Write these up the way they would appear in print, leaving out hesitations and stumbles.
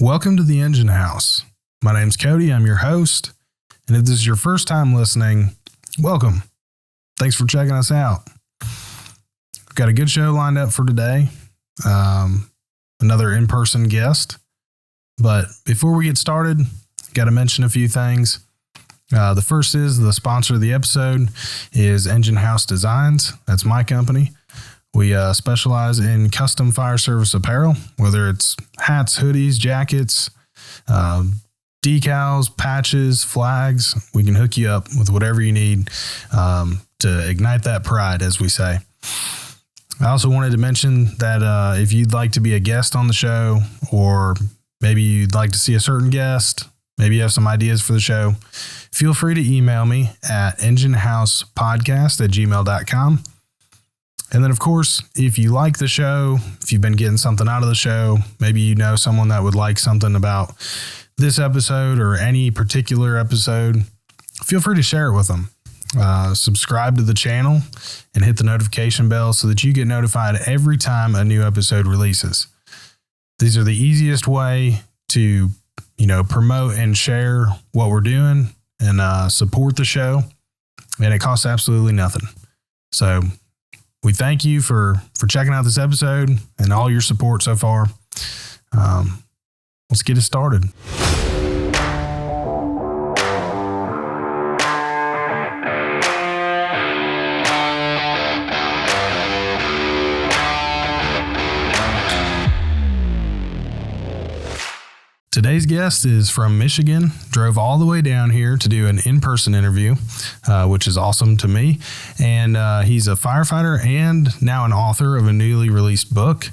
Welcome to the Engine House. My name's Cody. I'm your host. And if this is your first time listening, welcome. Thanks for checking us out. We've got a good show lined up for today. Another in-person guest. But before we get started, got to mention a few things. The first is the sponsor of the episode is Engine House Designs. That's my company. We specialize in custom fire service apparel, whether it's hats, hoodies, jackets, decals, patches, flags. We can hook you up with whatever you need to ignite that pride, as we say. I also wanted to mention that if you'd like to be a guest on the show, or maybe you'd like to see a certain guest, maybe you have some ideas for the show, feel free to email me at enginehousepodcast@gmail.com. And then, of course, if you like the show, if you've been getting something out of the show, maybe you know someone that would like something about this episode or any particular episode, feel free to share it with them. Subscribe to the channel and hit the notification bell so that you get notified every time a new episode releases. These are the easiest way to, promote and share what we're doing and support the show. And it costs absolutely nothing. So we thank you for checking out this episode and all your support so far. Let's get it started. Today's guest is from Michigan, drove all the way down here to do an in-person interview, which is awesome to me. And he's a firefighter and now an author of a newly released book.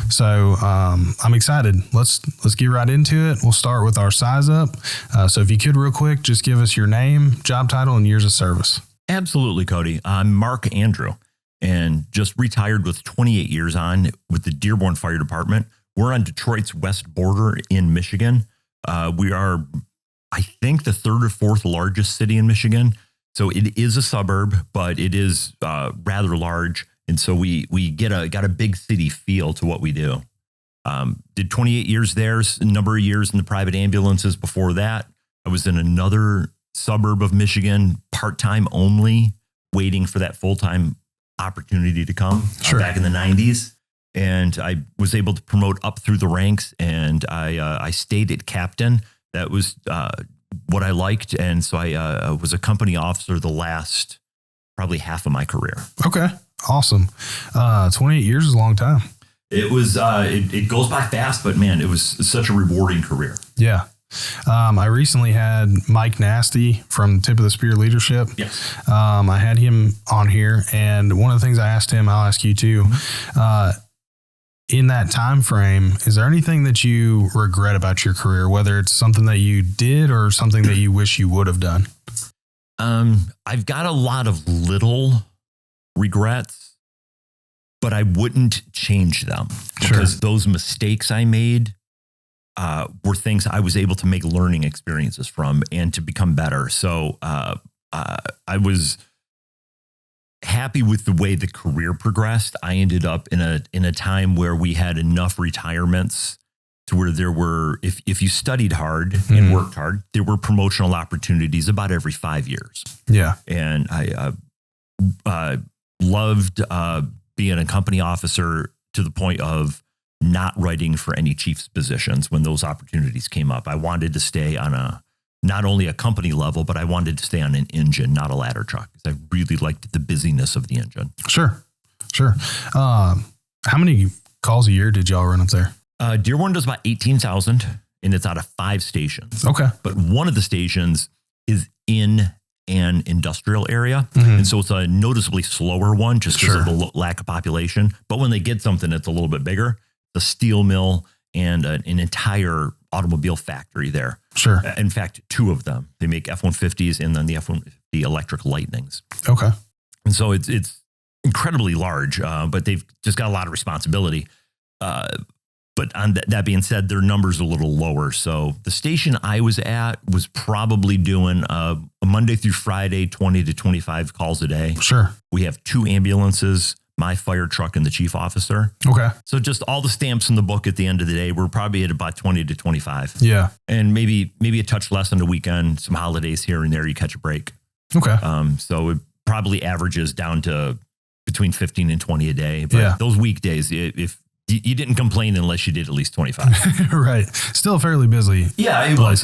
So I'm excited. Let's get right into it. We'll start with our size up. So if you could real quick, just give us your name, job title, and years of service. Absolutely, Cody. I'm Mark Andrew and just retired with 28 years on with the Dearborn Fire Department. We're on Detroit's west border in Michigan. We are, I think, the third or fourth largest city in Michigan. So it is a suburb, but it is rather large. And so we got a big city feel to what we do. Did 28 years there, a number of years in the private ambulances. Before that, I was in another suburb of Michigan, part-time only, waiting for that full-time opportunity to come. Sure. Back in the 90s. And I was able to promote up through the ranks, and I stayed at captain. That was what I liked. And so I was a company officer the last probably half of my career. Okay. Awesome. 28 years is a long time. It was, it goes by fast, but man, it was such a rewarding career. Yeah. I recently had Mike Nasty from Tip of the Spear Leadership. Yes. I had him on here, and one of the things I asked him, I'll ask you too. In that time frame, is there anything that you regret about your career, whether it's something that you did or something that you wish you would have done? I've got a lot of little regrets, but I wouldn't change them because those mistakes I made were things I was able to make learning experiences from and to become better. So I was happy with the way the career progressed. I ended up in a time where we had enough retirements to where there were, if you studied hard and worked hard, there were promotional opportunities about every 5 years. Yeah. And I loved being a company officer to the point of not writing for any chief's positions when those opportunities came up. I wanted to stay on not only a company level, but I wanted to stay on an engine, not a ladder truck, because I really liked the busyness of the engine. Sure. How many calls a year did y'all run up there? Dearborn does about 18,000, and it's out of 5 stations. Okay. But one of the stations is in an industrial area. And so it's a noticeably slower one just because of the lack of population. But when they get something that's a little bit bigger, the steel mill and an entire automobile factory there. Sure. In fact, 2 of them. They make F-150s and then the F-150 electric Lightnings. Okay. And so it's incredibly large, but they've just got a lot of responsibility. But on that being said, their numbers are a little lower. So the station I was at was probably doing a Monday through Friday, 20 to 25 calls a day. Sure. We have 2 ambulances. my fire truck, and the chief officer. Okay. So just all the stamps in the book at the end of the day, we're probably at about 20 to 25. Yeah. And maybe a touch less on the weekend, some holidays here and there, you catch a break. Okay. So it probably averages down to between 15 and 20 a day. But those weekdays, if you didn't complain unless you did at least 25. Right. Still fairly busy. Yeah, it was.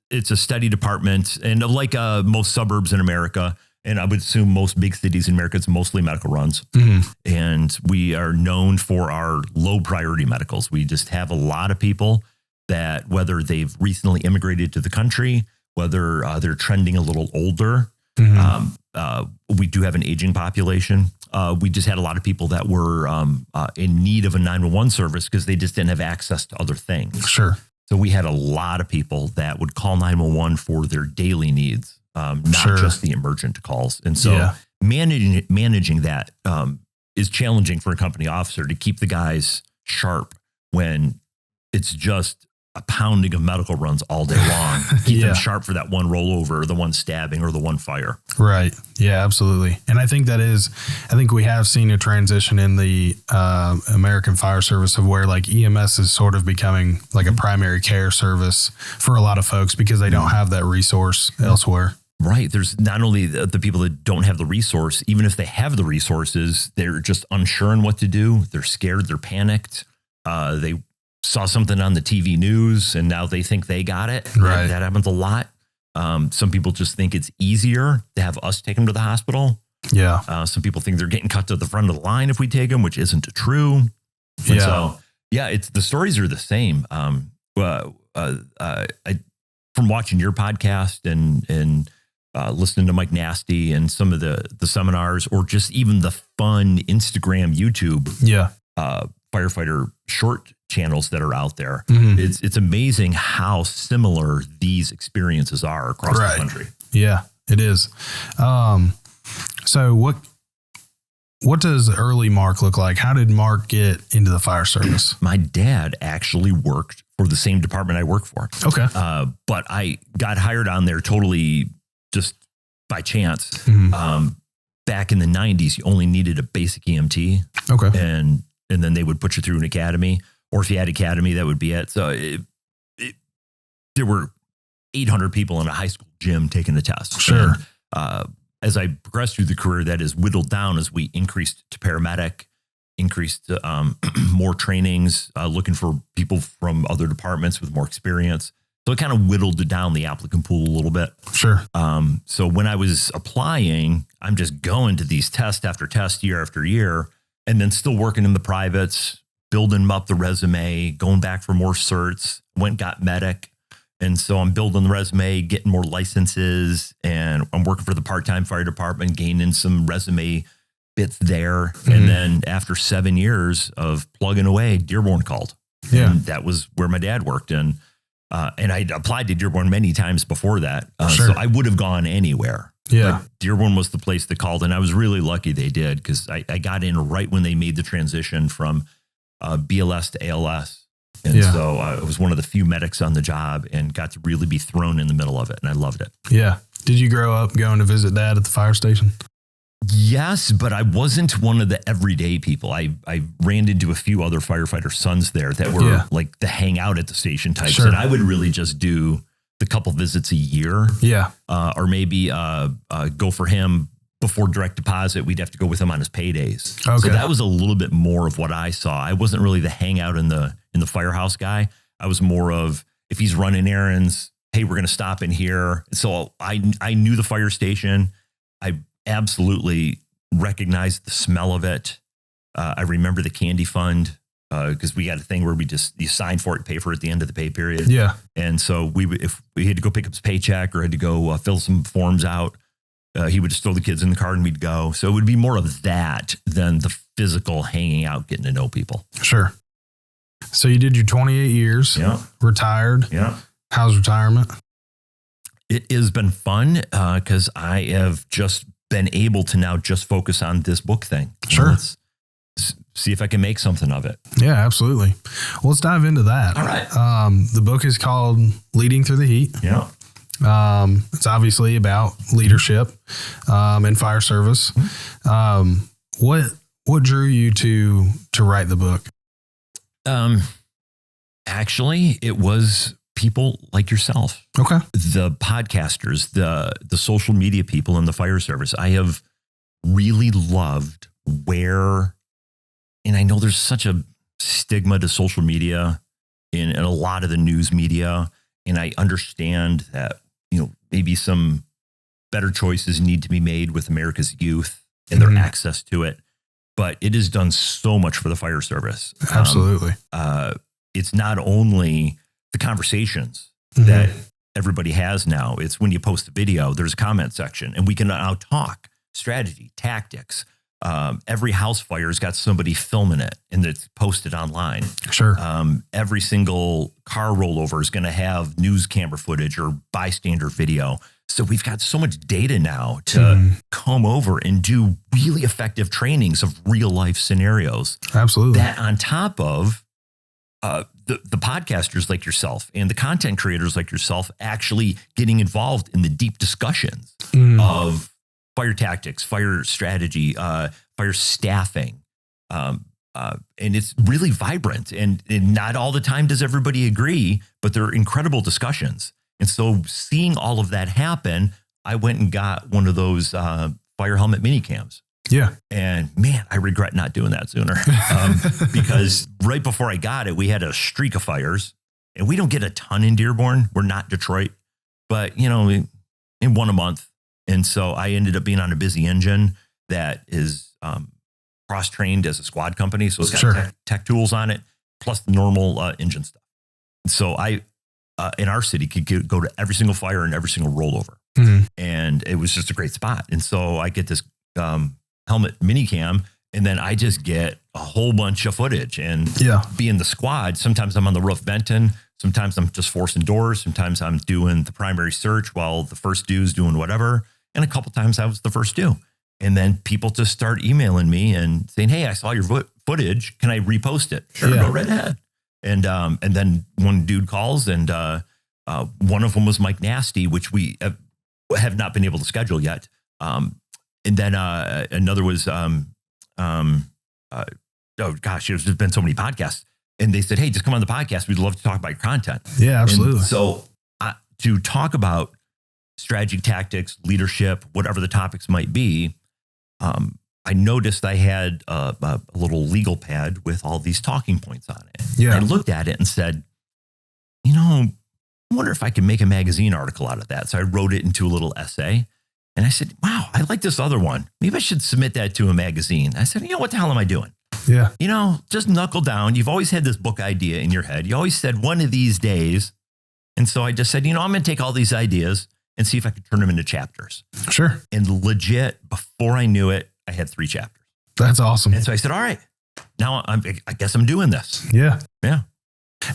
It's a steady department. And like most suburbs in America, and I would assume most big cities in America, it's mostly medical runs. Mm-hmm. And we are known for our low priority medicals. We just have a lot of people that, whether they've recently immigrated to the country, whether they're trending a little older, we do have an aging population. We just had a lot of people that were in need of a 911 service because they just didn't have access to other things. Sure. So we had a lot of people that would call 911 for their daily needs, not just the emergent calls. And so managing that is challenging for a company officer to keep the guys sharp when it's just a pounding of medical runs all day long. Keep them sharp for that one rollover, or the one stabbing, or the one fire. Right. Yeah, absolutely. And I think we have seen a transition in the American Fire Service of where like EMS is sort of becoming like a primary care service for a lot of folks because they don't have that resource elsewhere. Right. There's not only the people that don't have the resource, even if they have the resources, they're just unsure on what to do. They're scared. They're panicked. They saw something on the TV news and now they think they got it. Right. That happens a lot. Some people just think it's easier to have us take them to the hospital. Yeah. Some people think they're getting cut to the front of the line if we take them, which isn't true. And so, it's the stories are the same. From watching your podcast and listening to Mike Nasty and some of the seminars, or just even the fun Instagram, YouTube, firefighter short channels that are out there. Mm-hmm. It's amazing how similar these experiences are across the country. Yeah, it is. So what does early Mark look like? How did Mark get into the fire service? My dad actually worked for the same department I work for. Okay. But I got hired on there totally just by chance. Mm-hmm. Back in the 90s, you only needed a basic EMT. Okay. And then they would put you through an academy, or if you had academy, that would be it. So there were 800 people in a high school gym taking the test. Sure. And, as I progressed through the career, that is whittled down as we increased to paramedic, increased more trainings, looking for people from other departments with more experience. So it kind of whittled down the applicant pool a little bit. Sure. So when I was applying, I'm just going to these test after test, year after year, and then still working in the privates, building up the resume, going back for more certs, got medic. And so I'm building the resume, getting more licenses, and I'm working for the part-time fire department, gaining some resume bits there. Mm-hmm. And then after 7 years of plugging away, Dearborn called. Yeah. And that was where my dad worked. And I applied to Dearborn many times before that. Sure. So I would have gone anywhere. Yeah. But Dearborn was the place that called. And I was really lucky they did, because I got in right when they made the transition from BLS to ALS. And so I was one of the few medics on the job and got to really be thrown in the middle of it. And I loved it. Yeah. Did you grow up going to visit Dad at the fire station? Yes, but I wasn't one of the everyday people. I ran into a few other firefighter sons there that were like the hang out at the station types. Sure. And I would really just do the couple visits a year. Yeah. Or maybe go for him before direct deposit. We'd have to go with him on his paydays. Okay. So that was a little bit more of what I saw. I wasn't really the hangout in the firehouse guy. I was more of, if he's running errands, hey, we're going to stop in here. So I knew the fire station. I absolutely recognized the smell of it. I remember the candy fund, because we had a thing where you sign for it, pay for it at the end of the pay period. Yeah. And so if we had to go pick up his paycheck or had to go fill some forms out, he would just throw the kids in the car and we'd go. So it would be more of that than the physical hanging out, getting to know people. Sure. So you did your 28 years, retired. Yeah. How's retirement? It has been fun because I have just been able to now just focus on this book thing. Sure. Let's see if I can make something of it. Yeah, absolutely. Well, let's dive into that. All right. The book is called Leading Through the Heat. Yeah. It's obviously about leadership in fire service. what drew you to write the book? Actually, it was people like yourself. Okay. The podcasters, the social media people in the fire service. I have really loved and I know there's such a stigma to social media in a lot of the news media. And I understand that, maybe some better choices need to be made with America's youth and their access to it. But it has done so much for the fire service. Absolutely. It's not only the conversations that everybody has now. It's when you post a video, there's a comment section, and we can now talk strategy, tactics. Every house fire's got somebody filming it, and it's posted online. Sure. Every single car rollover is going to have news camera footage or bystander video. So we've got so much data now to come over and do really effective trainings of real life scenarios. Absolutely. That on top of the podcasters like yourself and the content creators like yourself actually getting involved in the deep discussions of fire tactics, fire strategy, fire staffing. And it's really vibrant, and not all the time does everybody agree, but they're incredible discussions. And so seeing all of that happen, I went and got one of those fire helmet mini cams. Yeah. And man, I regret not doing that sooner because right before I got it, we had a streak of fires, and we don't get a ton in Dearborn. We're not Detroit, but in one a month. And so I ended up being on a busy engine that is cross-trained as a squad company. So it's got tech tools on it, plus the normal engine stuff. And so I, in our city, could go to every single fire and every single rollover. And it was just a great spot. And so I get this helmet mini cam, and then I just get a whole bunch of footage and be in the squad. Sometimes I'm on the roof venting. Sometimes I'm just forcing doors. Sometimes I'm doing the primary search while the first dude's doing whatever. And a couple times I was the first due. And then people just start emailing me and saying, "Hey, I saw your footage. Can I repost it?" Sure, go right ahead. And then one dude calls, and one of them was Mike Nasty, which we have not been able to schedule yet. And then another was, there's been so many podcasts. And they said, "Hey, just come on the podcast. We'd love to talk about your content." Yeah, absolutely. And so to talk about strategy, tactics, leadership, whatever the topics might be, I noticed I had a little legal pad with all these talking points on it. Yeah. I looked at it and said, I wonder if I can make a magazine article out of that. So I wrote it into a little essay. And I said, "Wow, I like this other one. Maybe I should submit that to a magazine." I said, "What the hell am I doing? Yeah. Just knuckle down. You've always had this book idea in your head. You always said one of these days." And so I just said, I'm going to take all these ideas and see if I could turn them into chapters. Sure. And legit, before I knew it, I had 3 chapters. That's awesome. And so I said, all right, now I guess I'm doing this. Yeah. Yeah.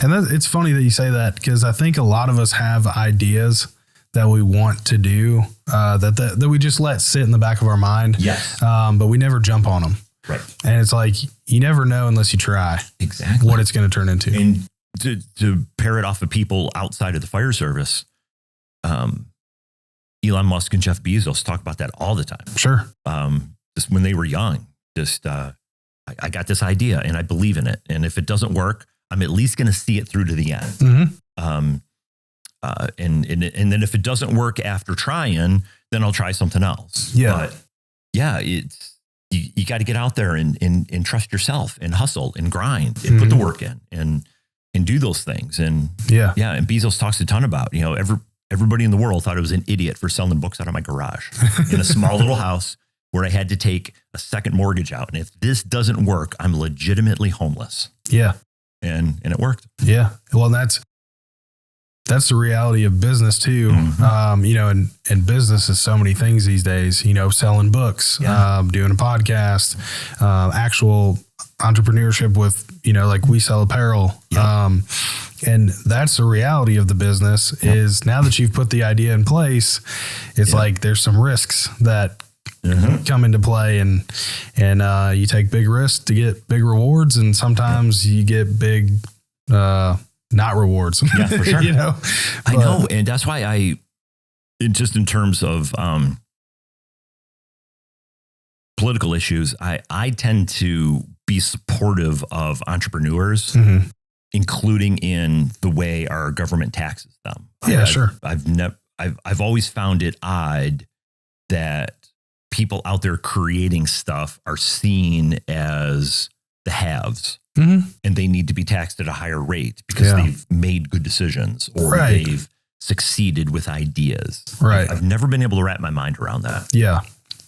And it's funny that you say that, because I think a lot of us have ideas that we want to do, that we just let sit in the back of our mind. Yes. But we never jump on them. Right. And it's like, you never know unless you try exactly what it's going to turn into. And to pair it off of people outside of the fire service, Elon Musk and Jeff Bezos talk about that all the time. Sure. Just when they were young, I got this idea and I believe in it. And if it doesn't work, I'm at least going to see it through to the end. And then if it doesn't work after trying, then I'll try something else. Yeah. But yeah, you got to get out there and trust yourself and hustle and grind and put the work in and do those things. And and Bezos talks a ton about, everybody in the world thought I was an idiot for selling books out of my garage in a small little house where I had to take a second mortgage out. And if this doesn't work, I'm legitimately homeless. Yeah. And it worked. Yeah. Well, that's the reality of business too. And business is so many things these days, selling books, doing a podcast, actual entrepreneurship with, like we sell apparel. And that's the reality of the business is now that you've put the idea in place, it's like, there's some risks that come into play, and you take big risks to get big rewards. And sometimes you get big, not rewards. Yeah, for sure. I know. And that's why just in terms of, political issues, I tend to be supportive of entrepreneurs, including in the way our government taxes them. Yeah, sure. I've always found it odd that people out there creating stuff are seen as the haves, and they need to be taxed at a higher rate because they've made good decisions or they've succeeded with ideas. Right. I've never been able to wrap my mind around that. Yeah.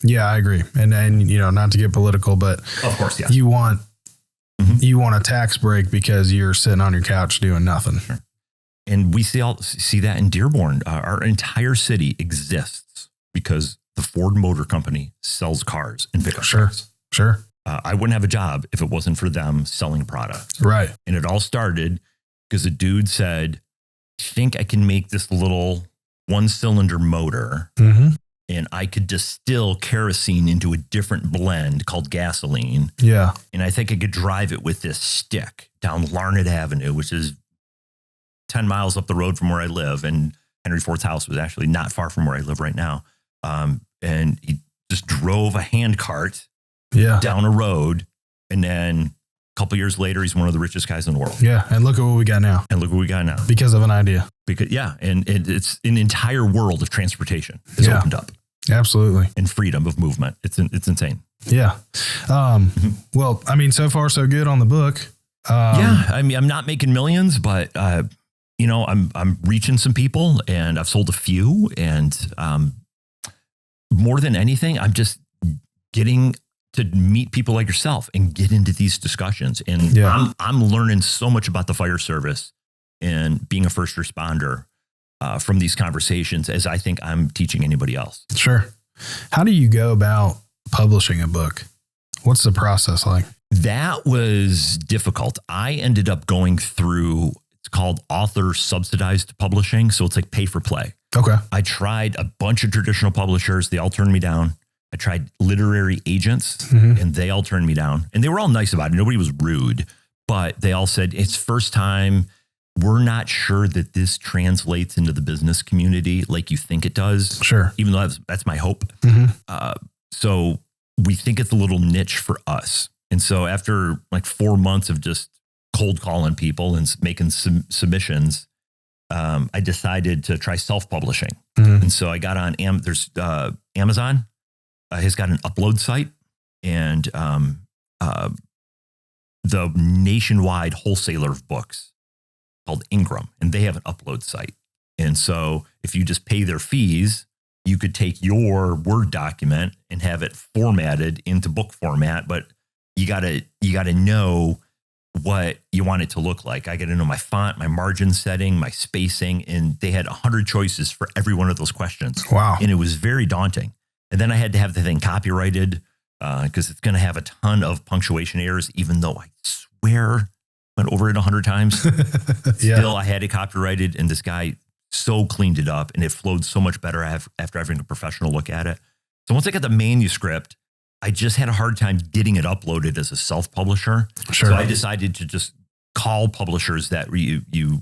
Yeah, I agree. And you know, not to get political, but of course, yeah. You want a tax break because you're sitting on your couch doing nothing. Sure. And we see that in Dearborn. Our entire city exists because the Ford Motor Company sells cars and pickup trucks. Sure. I wouldn't have a job if it wasn't for them selling product. Right. And it all started because a dude said, I think I can make this little 1-cylinder motor and I could distill kerosene into a different blend called gasoline. Yeah. And I think I could drive it with this stick down Larned Avenue, which is 10 miles up the road from where I live. And Henry Ford's house was actually not far from where I live right now. And he just drove a hand cart down a road. And then a couple years later, he's one of the richest guys in the world. Yeah. And look at what we got now. Because of an idea. And it's an entire world of transportation is opened up. Absolutely. And freedom of movement. It's insane. Yeah. Well, I mean, so far so good on the book. I mean, I'm not making millions, but you know, I'm reaching some people and I've sold a few, and more than anything, I'm just getting to meet people like yourself and get into these discussions. And I'm learning so much about the fire service and being a first responder from these conversations as I think I'm teaching anybody else. Sure. How do you go about publishing a book? What's the process like? That was difficult. I ended up going through, it's called author subsidized publishing. So it's like pay for play. Okay. I tried a bunch of traditional publishers. They all turned me down. I tried literary agents and they all turned me down, and they were all nice about it. Nobody was rude, but they all said, it's first time. We're not sure that this translates into the business community like you think it does. Sure. Even though that's my hope. So we think it's a little niche for us. And so after like 4 months of just cold calling people and making submissions, I decided to try self-publishing. And so I got on Amazon. Has got an upload site, and the nationwide wholesaler of books called Ingram, and they have an upload site. And so if you just pay their fees, you could take your Word document and have it formatted into book format, but you gotta know what you want it to look like. I got to know my font, my margin setting, my spacing, and they had 100 choices for every one of those questions. Wow. And it was very daunting. And then I had to have the thing copyrighted because it's going to have a ton of punctuation errors, even though I swear went over it 100 times. Still, I had it copyrighted, and this guy so cleaned it up, and it flowed so much better after having a professional look at it. So once I got the manuscript, I just had a hard time getting it uploaded as a self-publisher. Sure. So I decided to just call publishers that you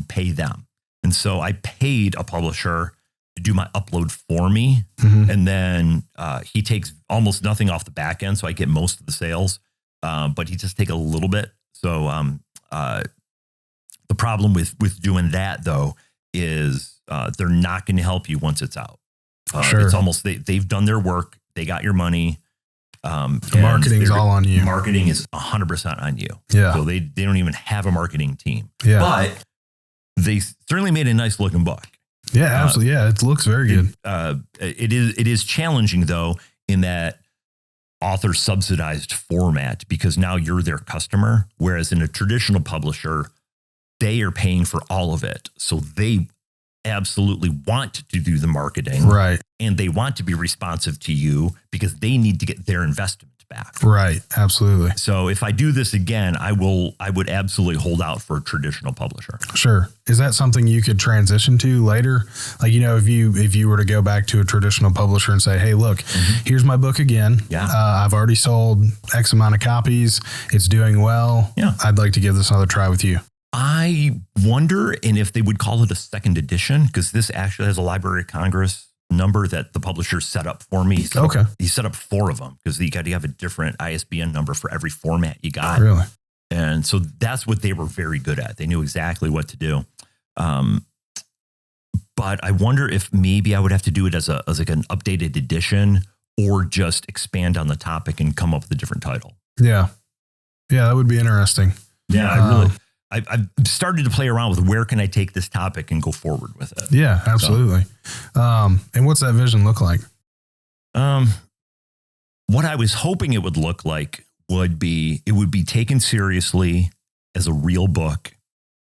pay them. And so I paid a publisher to do my upload for me. And then he takes almost nothing off the back end. So I get most of the sales, but he just take a little bit. So the problem with doing that though, is they're not going to help you once it's out. Sure. It's almost, they've done their work. They got your money. The marketing's all on you. Marketing is 100% on you. Yeah. So they don't even have a marketing team. Yeah. But they certainly made a nice looking book. Yeah, absolutely. Yeah, it looks very good. It is challenging though, in that author subsidized format, because now you're their customer. Whereas in a traditional publisher, they are paying for all of it. So they absolutely want to do the marketing. Right. And they want to be responsive to you because they need to get their investment back. Right. Absolutely. So if I do this again, I would absolutely hold out for a traditional publisher. Sure. Is that something you could transition to later? Like, you know, if you were to go back to a traditional publisher and say, hey, look, here's my book again. Yeah. I've already sold X amount of copies. It's doing well. Yeah. I'd like to give this another try with you. I wonder, and if they would call it a second edition, because this actually has a Library of Congress number that the publisher set up for me. He set up 4 of them because you got to have a different ISBN number for every format you got. Really? And so that's what they were very good at. They knew exactly what to do. But I wonder if maybe I would have to do it as like an updated edition or just expand on the topic and come up with a different title. Yeah. Yeah, that would be interesting. Yeah, I've started to play around with where can I take this topic and go forward with it. Yeah, absolutely. So, and what's that vision look like? What I was hoping it would look like would be taken seriously as a real book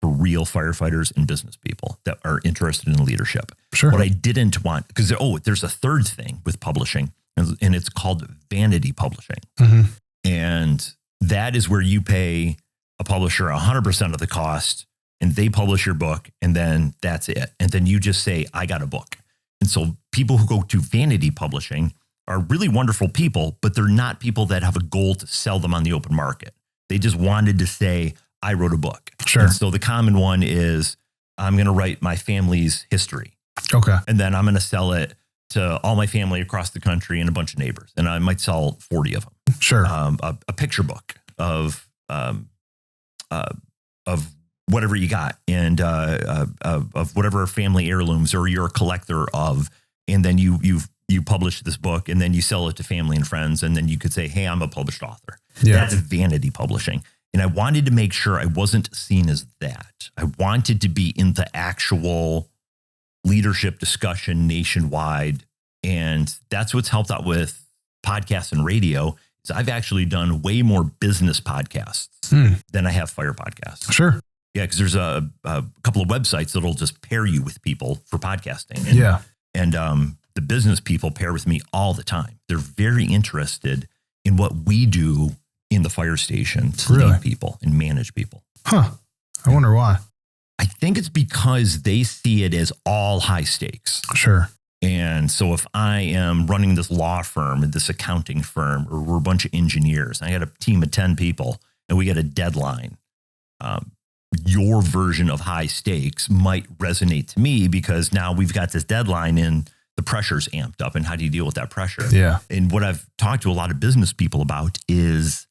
for real firefighters and business people that are interested in leadership. Sure. What I didn't want, because there's a third thing with publishing, and it's called vanity publishing. Mm-hmm. And that is where you pay a publisher 100% of the cost and they publish your book and then that's it. And then you just say, I got a book. And so people who go to vanity publishing are really wonderful people, but they're not people that have a goal to sell them on the open market. They just wanted to say, I wrote a book. Sure. And so the common one is, I'm going to write my family's history. Okay. And then I'm going to sell it to all my family across the country and a bunch of neighbors. And I might sell 40 of them. Sure. A picture book of whatever you got and of whatever family heirlooms or you're a collector of. And then you publish this book and then you sell it to family and friends. And then you could say, hey, I'm a published author. Yeah. That's vanity publishing. And I wanted to make sure I wasn't seen as that. I wanted to be in the actual leadership discussion nationwide. And that's what's helped out with podcasts and radio. Is I've actually done way more business podcasts than I have fire podcasts. Sure. Yeah, because there's a couple of websites that'll just pair you with people for podcasting. And the business people pair with me all the time. They're very interested in what we do in the fire station to lead people and manage people. Huh. I wonder why. I think it's because they see it as all high stakes. Sure. And so if I am running this law firm and this accounting firm, or we're a bunch of engineers, and I got a team of 10 people and we get a deadline, your version of high stakes might resonate to me because now we've got this deadline and the pressure's amped up. And how do you deal with that pressure? Yeah. And what I've talked to a lot of business people about is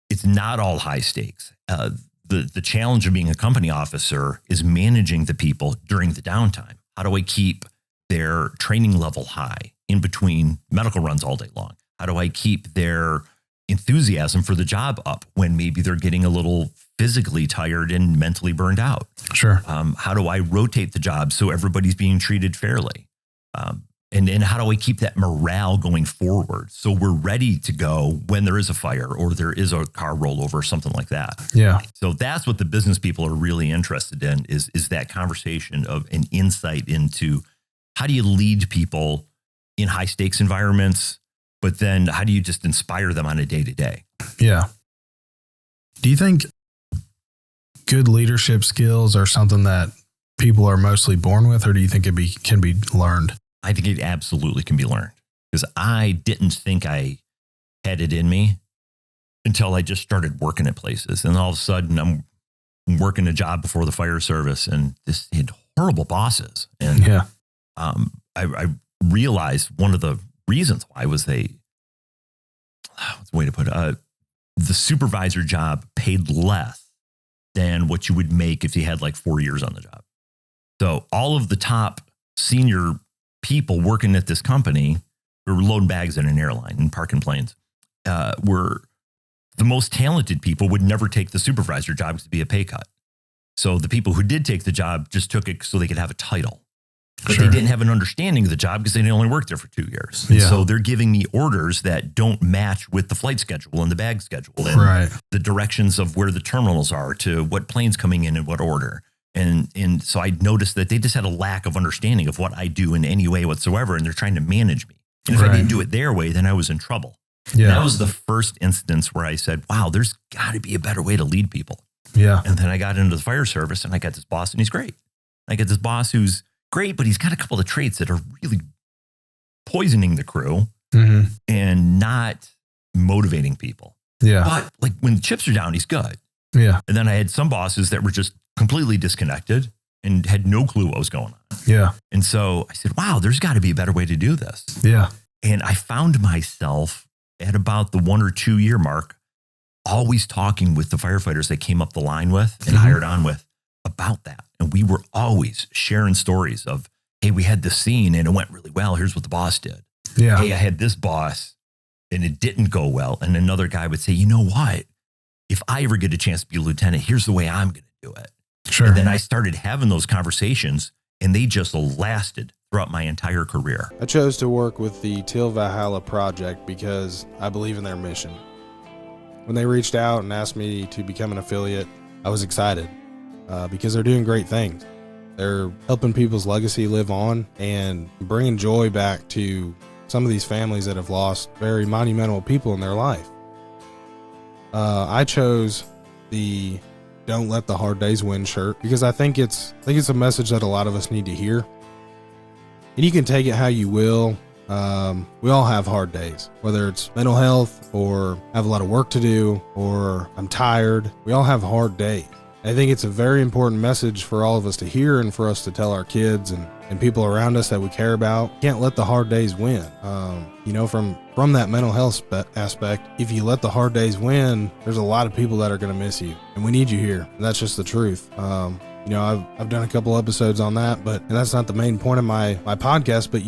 it's not all high stakes. The challenge of being a company officer is managing the people during the downtime. How do I keep their training level high in between medical runs all day long? How do I keep their enthusiasm for the job up when maybe they're getting a little physically tired and mentally burned out? Sure. How do I rotate the job so everybody's being treated fairly? And how do I keep that morale going forward so we're ready to go when there is a fire or there is a car rollover or something like that? Yeah. So that's what the business people are really interested in is that conversation of an insight into how do you lead people in high stakes environments, but then how do you just inspire them on a day to day? Yeah. Do you think good leadership skills are something that people are mostly born with, or do you think it can be learned? I think it absolutely can be learned because I didn't think I had it in me until I just started working at places. And all of a sudden I'm working a job before the fire service and this had horrible bosses. And I realized one of the reasons why was what's the way to put it? The supervisor job paid less than what you would make if you had like 4 years on the job. So all of the top senior people working at this company who were loading bags in an airline and parking planes were the most talented people would never take the supervisor job to be a pay cut. So the people who did take the job just took it so they could have a title. But they didn't have an understanding of the job because they only worked there for 2 years. And so they're giving me orders that don't match with the flight schedule and the bag schedule and the directions of where the terminals are to what planes coming in what order. And so I noticed that they just had a lack of understanding of what I do in any way whatsoever. And they're trying to manage me. And if I didn't do it their way, then I was in trouble. Yeah. That was the first instance where I said, wow, there's got to be a better way to lead people. Yeah. And then I got into the fire service and I got this boss and he's great. I get this boss who's great, but he's got a couple of traits that are really poisoning the crew and not motivating people. Yeah. But like when the chips are down, he's good. Yeah. And then I had some bosses that were just completely disconnected. and had no clue what was going on. Yeah. And so I said, wow, there's got to be a better way to do this. Yeah. And I found myself at about the 1 or 2 year mark, always talking with the firefighters they came up the line with and hired on with about that. And we were always sharing stories of, hey, we had this scene and it went really well. Here's what the boss did. Yeah. Hey, I had this boss and it didn't go well. And another guy would say, you know what? If I ever get a chance to be a lieutenant, here's the way I'm going to do it. Sure. And then I started having those conversations and they just lasted throughout my entire career. I chose to work with the Teal Valhalla project because I believe in their mission. When they reached out and asked me to become an affiliate, I was excited because they're doing great things. They're helping people's legacy live on and bringing joy back to some of these families that have lost very monumental people in their life. I chose the "Don't Let the Hard Days Win" shirt because I think it's a message that a lot of us need to hear. And you can take it how you will. We all have hard days, whether it's mental health or have a lot of work to do or I'm tired. We all have hard days. I think it's a very important message for all of us to hear and for us to tell our kids and people around us that we care about. Can't let the hard days win. From that mental health aspect, if you let the hard days win, there's a lot of people that are going to miss you, and we need you here. And that's just the truth. I've done a couple episodes on that, and that's not the main point of my podcast. But,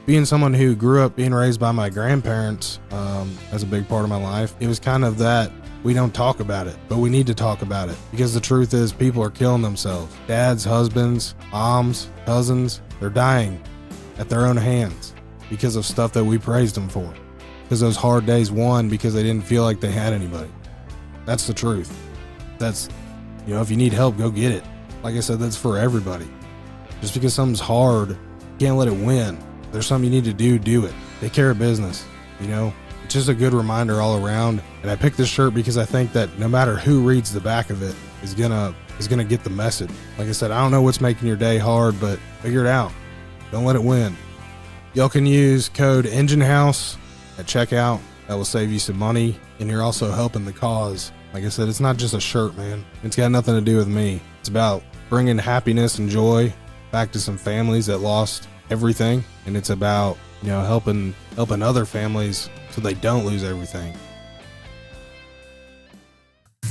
being someone who grew up being raised by my grandparents as a big part of my life, it was kind of that we don't talk about it, but we need to talk about it because the truth is people are killing themselves. Dads, husbands, moms, cousins, they're dying at their own hands because of stuff that we praised them for. Because those hard days won because they didn't feel like they had anybody. That's the truth. That's, if you need help, go get it. Like I said, that's for everybody. Just because something's hard, you can't let it win. If there's something you need to do it. Take care of business, It's just a good reminder all around. And I picked this shirt because I think that no matter who reads the back of it is gonna get the message. Like I said, I don't know what's making your day hard, but figure it out. Don't let it win. Y'all can use code ENGINEHOUSE at checkout. That will save you some money. And you're also helping the cause. Like I said, it's not just a shirt, man. It's got nothing to do with me. It's about bringing happiness and joy back to some families that lost everything. And it's about, helping other families so they don't lose everything.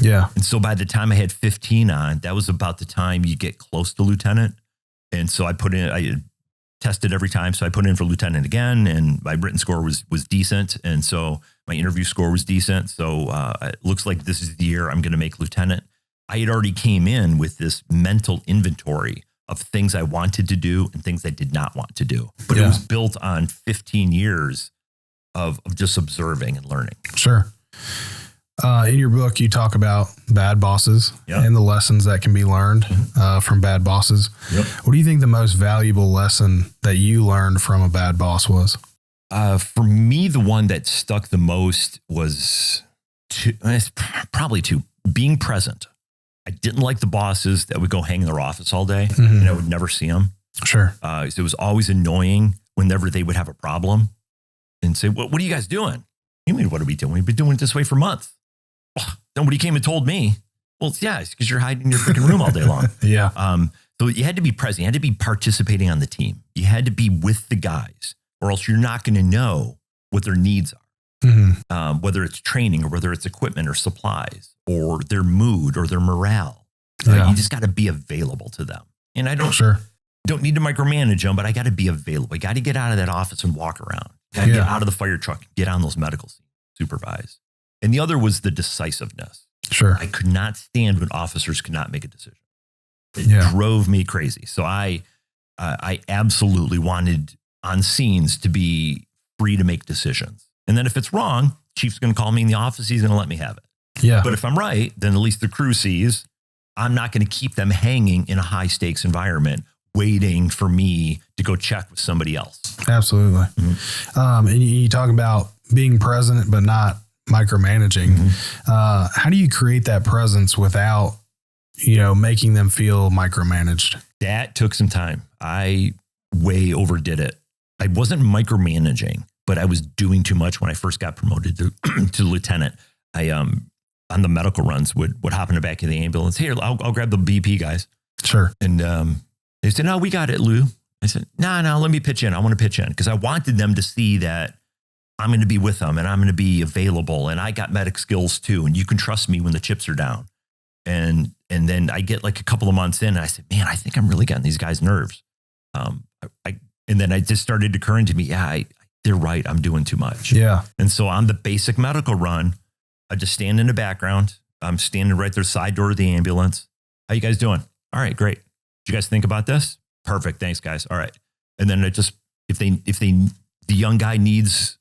Yeah. And so by the time I had 15 on, that was about the time you get close to lieutenant. And so I tested every time. So I put in for lieutenant again, and my written score was decent. And so my interview score was decent. So it looks like this is the year I'm going to make lieutenant. I had already came in with this mental inventory of things I wanted to do and things I did not want to do. But it was built on 15 years of just observing and learning. Sure. In your book, you talk about bad bosses and the lessons that can be learned from bad bosses. Yep. What do you think the most valuable lesson that you learned from a bad boss was? For me, the one that stuck the most was probably being present. I didn't like the bosses that would go hang in their office all day and I would never see them. Sure. It was always annoying whenever they would have a problem and say, what are you guys doing? You mean, what are we doing? We've been doing it this way for months. Nobody came and told me. Well, it's because you're hiding in your freaking room all day long. Yeah. So you had to be present. You had to be participating on the team. You had to be with the guys, or else you're not going to know what their needs are. Whether it's training or whether it's equipment or supplies or their mood or their morale. You just got to be available to them. And I don't need to micromanage them, but I got to be available. I got to get out of that office and walk around. Got to get out of the fire truck, get on those medical scenes, supervise. And the other was the decisiveness. Sure. I could not stand when officers could not make a decision. It drove me crazy. So I absolutely wanted on scenes to be free to make decisions. And then if it's wrong, chief's going to call me in the office. He's going to let me have it. Yeah. But if I'm right, then at least the crew sees I'm not going to keep them hanging in a high stakes environment, waiting for me to go check with somebody else. Absolutely. And you talk about being present, but not micromanaging. How do you create that presence without, making them feel micromanaged? That took some time. I way overdid it. I wasn't micromanaging, but I was doing too much when I first got promoted to lieutenant. I, on the medical runs would hop in the back of the ambulance. Here, I'll grab the BP guys. Sure. And, They said, no, we got it, Lou. I said, no, let me pitch in. I want to pitch in because I wanted them to see that I'm going to be with them and I'm going to be available. And I got medic skills too. And you can trust me when the chips are down. And then I get like a couple of months in and I said, man, I think I'm really getting these guys' nerves. And then I just started occurring to me, they're right. I'm doing too much. Yeah. And so on the basic medical run, I just stand in the background. I'm standing right there, side door of the ambulance. How you guys doing? All right, great. Did you guys think about this? Perfect. Thanks, guys. All right. And then if the young guy needs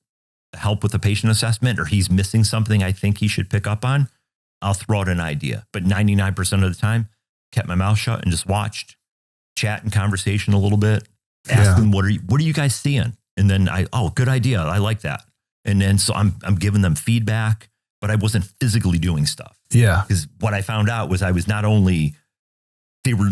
help with the patient assessment or he's missing something I think he should pick up on, I'll throw out an idea. But 99% of the time, kept my mouth shut and just watched, chat and conversation a little bit. Ask them, what are you guys seeing? And then good idea. I like that. And then so I'm giving them feedback, but I wasn't physically doing stuff. Yeah. Because what I found out was I was not only, they were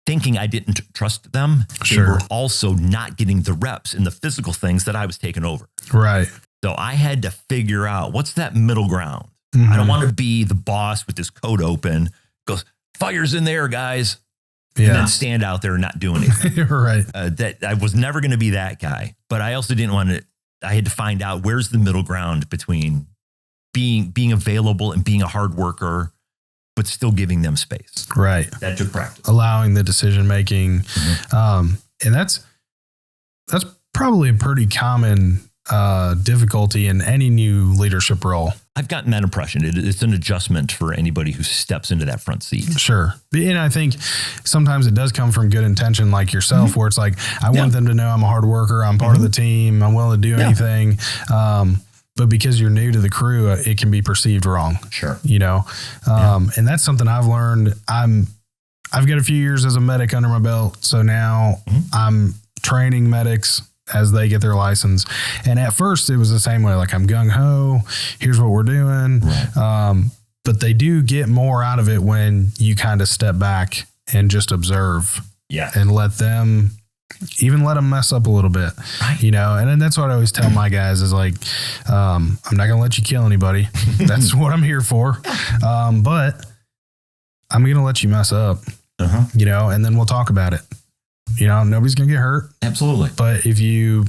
thinking I didn't trust them, they were also not getting the reps in the physical things that I was taking over. Right. So I had to figure out what's that middle ground. I don't want to be the boss with this code open, goes, fire's in there, guys. And then stand out there and not do anything. Right. That I was never going to be that guy, but I also didn't want to, I had to find out where's the middle ground between being available and being a hard worker, but still giving them space. Right. That took practice. Allowing the decision-making. And that's probably a pretty common difficulty in any new leadership role. I've gotten that impression. It's an adjustment for anybody who steps into that front seat. Sure. And I think sometimes it does come from good intention like yourself, where it's like, I want them to know I'm a hard worker. I'm part of the team. I'm willing to do anything. But because you're new to the crew, it can be perceived wrong. Sure. And that's something I've learned. I've got a few years as a medic under my belt. So now I'm training medics as they get their license. And at first it was the same way, like I'm gung ho, here's what we're doing. Right. But they do get more out of it when you kind of step back and just observe and let them mess up a little bit, and then that's what I always tell my guys is like, I'm not going to let you kill anybody. That's what I'm here for. But I'm going to let you mess up, and then we'll talk about it. Nobody's going to get hurt. Absolutely. But if you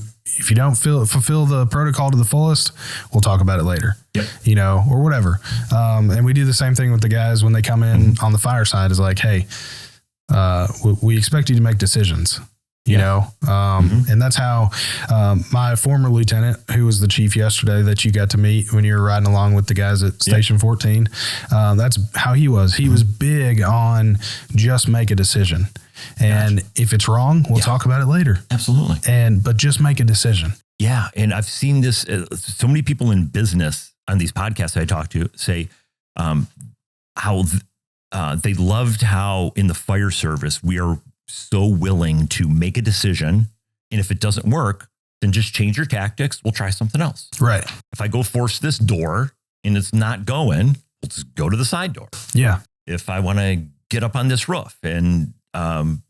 don't fulfill the protocol to the fullest, we'll talk about it later, or whatever. And we do the same thing with the guys when they come in on the fire side is like, hey, we expect you to make decisions, and that's how my former lieutenant, who was the chief yesterday that you got to meet when you were riding along with the guys at Station 14, that's how he was. He was big on just make a decision. And if it's wrong, we'll talk about it later. Absolutely. But just make a decision. Yeah. And I've seen this, so many people in business on these podcasts I talk to say how they loved how in the fire service, we are so willing to make a decision. And if it doesn't work, then just change your tactics. We'll try something else. Right. If I go force this door and it's not going, we'll just go to the side door. Yeah. If I want to get up on this roof and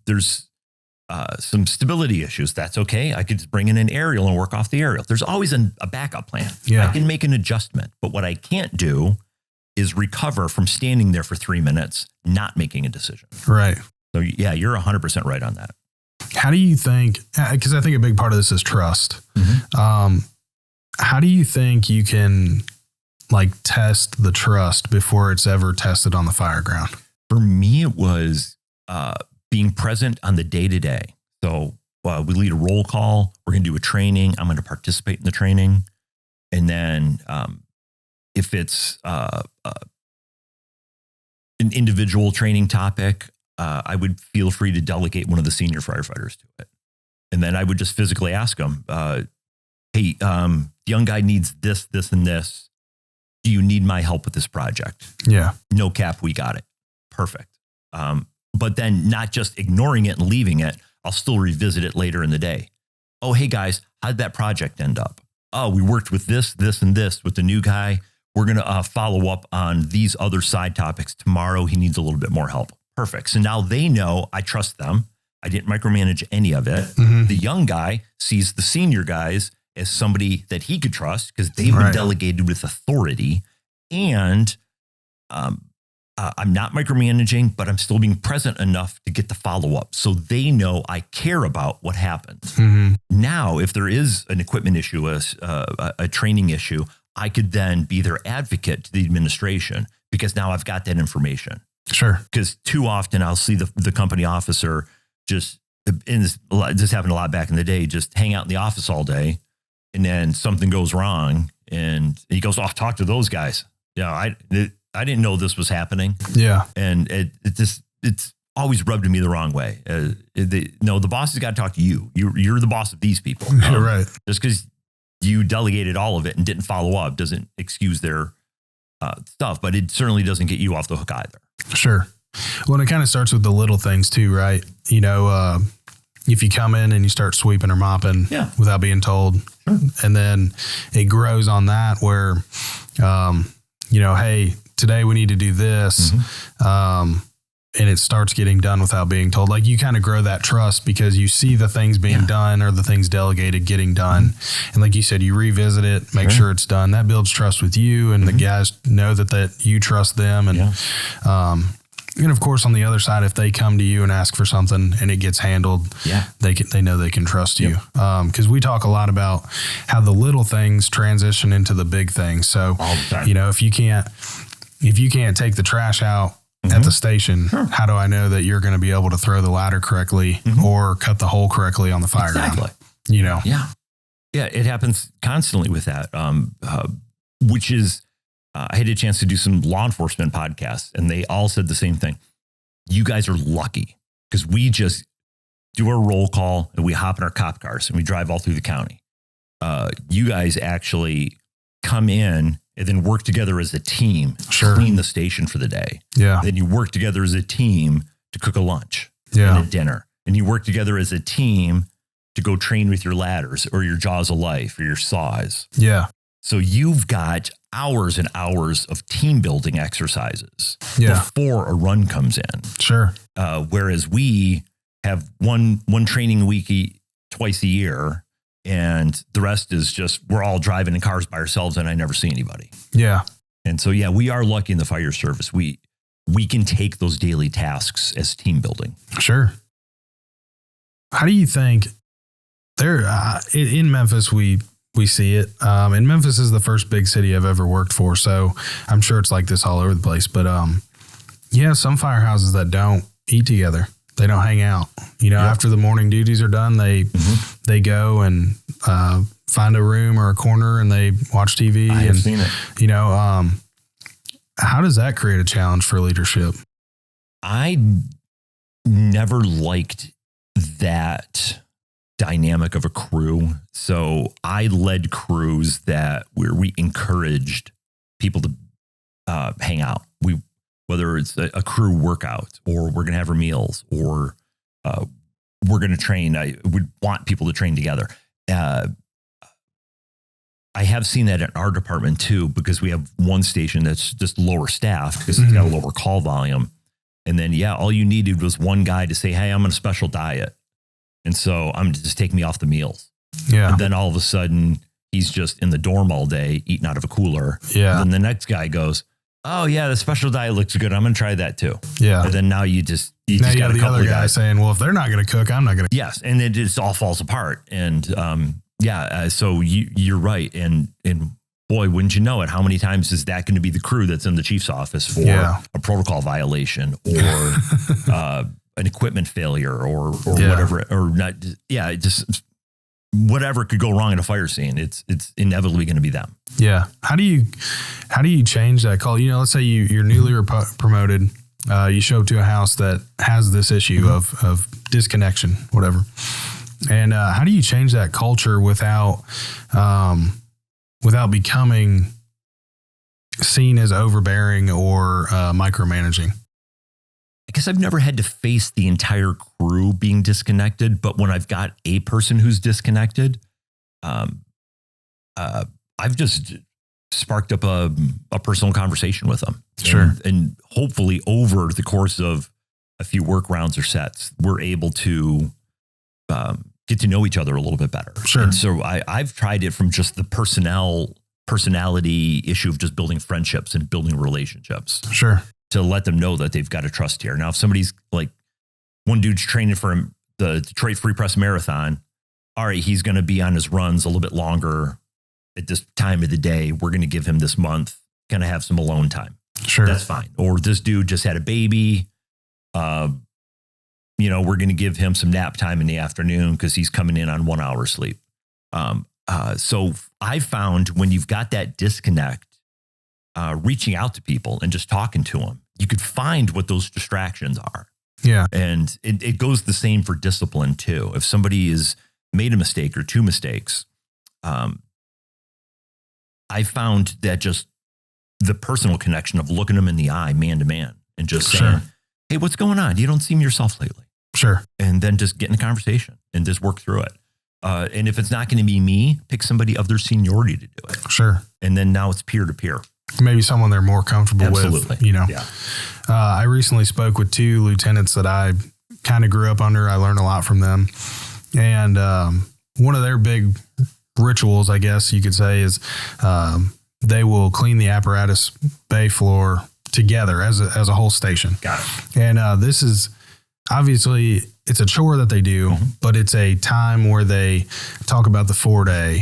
there's some stability issues, that's okay. I could just bring in an aerial and work off the aerial. There's always a backup plan. Yeah. I can make an adjustment, but what I can't do is recover from standing there for 3 minutes, not making a decision. Right. So yeah, you're 100% right on that. How do you think, because I think a big part of this is trust. How do you think you can test the trust before it's ever tested on the fireground? For me, it was being present on the day-to-day. So we lead a roll call. We're going to do a training. I'm going to participate in the training. And then if it's an individual training topic, I would feel free to delegate one of the senior firefighters to it. And then I would just physically ask them, hey, the young guy needs this, this, and this. Do you need my help with this project? Yeah. No cap, we got it. Perfect. But then not just ignoring it and leaving it. I'll still revisit it later in the day. Oh, hey guys, how'd that project end up? Oh, we worked with this, this, and this with the new guy. We're going to follow up on these other side topics tomorrow. He needs a little bit more help. Perfect. So now they know I trust them. I didn't micromanage any of it. The young guy sees the senior guys as somebody that he could trust because they've been delegated with authority. And I'm not micromanaging, but I'm still being present enough to get the follow-up so they know I care about what happened. Mm-hmm. Now, if there is an equipment issue, a training issue, I could then be their advocate to the administration because now I've got that information. Sure. Because too often I'll see the company officer this happened a lot back in the day, just hang out in the office all day. And then something goes wrong and he goes, "Oh, talk to those guys." I didn't know this was happening. Yeah. And it's always rubbed me the wrong way. The boss has got to talk to you. You're the boss of these people. Right. Just because you delegated all of it and didn't follow up doesn't excuse their stuff, but it certainly doesn't get you off the hook either. Sure. Well, and it kind of starts with the little things too, right? If you come in and you start sweeping or mopping without being told, and then it grows on that where, hey, today we need to do this. And it starts getting done without being told. Like you kind of grow that trust because you see the things being done or the things delegated getting done. And like you said, you revisit it, make sure it's done. That builds trust with you and the guys know that you trust them. And of course, on the other side, if they come to you and ask for something and it gets handled, they know they can trust you. Because we talk a lot about how the little things transition into the big things. So, all the time. If you can't take the trash out at the station, how do I know that you're going to be able to throw the ladder correctly or cut the hole correctly on the fireground? Exactly. Yeah, it happens constantly with that. Which is, I had a chance to do some law enforcement podcasts and they all said the same thing. You guys are lucky because we just do our roll call and we hop in our cop cars and we drive all through the county. You guys actually come in and then work together as a team, clean the station for the day. Yeah. Then you work together as a team to cook a lunch and a dinner. And you work together as a team to go train with your ladders or your jaws of life or your saws. Yeah. So you've got hours and hours of team building exercises before a run comes in. Sure. Whereas we have one training week twice a year. And the rest is just, we're all driving in cars by ourselves and I never see anybody. Yeah. And so, we are lucky in the fire service. We can take those daily tasks as team building. Sure. How do you think in Memphis, we see it. And Memphis is the first big city I've ever worked for. So I'm sure it's like this all over the place, but some firehouses that don't eat together. They don't hang out, after the morning duties are done, they go and find a room or a corner and they watch TV. I have seen it. How does that create a challenge for leadership? I never liked that dynamic of a crew. So I led crews where we encouraged people to hang out. Whether it's a crew workout or we're going to have our meals or we're going to train. I would want people to train together. I have seen that in our department too, because we have one station that's just lower staffed because it's got a lower call volume. And then, all you needed was one guy to say, "Hey, I'm on a special diet. And so I'm just take me off the meals." Yeah. And then all of a sudden he's just in the dorm all day eating out of a cooler. Yeah. And then the next guy goes, "Oh yeah, the special diet looks good. I'm going to try that too." Yeah. And then now you just got got the other guy saying, "Well, if they're not going to cook, I'm not going to." Yes. And it just all falls apart. And, so you're right. And boy, wouldn't you know it? How many times is that going to be the crew that's in the chief's office for a protocol violation or, an equipment failure or whatever, or not. Yeah. Just whatever could go wrong in a fire scene. It's inevitably going to be them. Yeah. How do you change that call? Let's say you're newly promoted. You show up to a house that has this issue of disconnection, whatever. And how do you change that culture without becoming seen as overbearing or micromanaging? I guess I've never had to face the entire crew being disconnected, but when I've got a person who's disconnected, I've just sparked up a personal conversation with them. Sure. And hopefully over the course of a few work rounds or sets, we're able to get to know each other a little bit better. Sure. And so I've tried it from just the personality issue of just building friendships and building relationships. Sure. to let them know that they've got a trust here. Now, if somebody's like one dude's training for the Detroit Free Press Marathon, all right, he's going to be on his runs a little bit longer at this time of the day. We're going to give him this month, going to have some alone time. Sure. That's fine. Or this dude just had a baby. We're going to give him some nap time in the afternoon because he's coming in on 1 hour sleep. So I found when you've got that disconnect, reaching out to people and just talking to them, you could find what those distractions are. Yeah. And it goes the same for discipline too. If somebody has made a mistake or two mistakes, I found that just the personal connection of looking them in the eye, man to man, and just saying, hey, what's going on? You don't seem yourself lately. Sure. And then just get in a conversation and just work through it. And if it's not going to be me, pick somebody of their seniority to do it. Sure. And then now it's peer to peer. Maybe someone they're more comfortable Absolutely. with, Yeah. I recently spoke with 2 lieutenants that I kind of grew up under. I learned a lot from them. And one of their big rituals, I guess you could say, is they will clean the apparatus bay floor together as a whole station. Got it. And this is obviously, it's a chore that they do, but it's a time where they talk about the 4-day,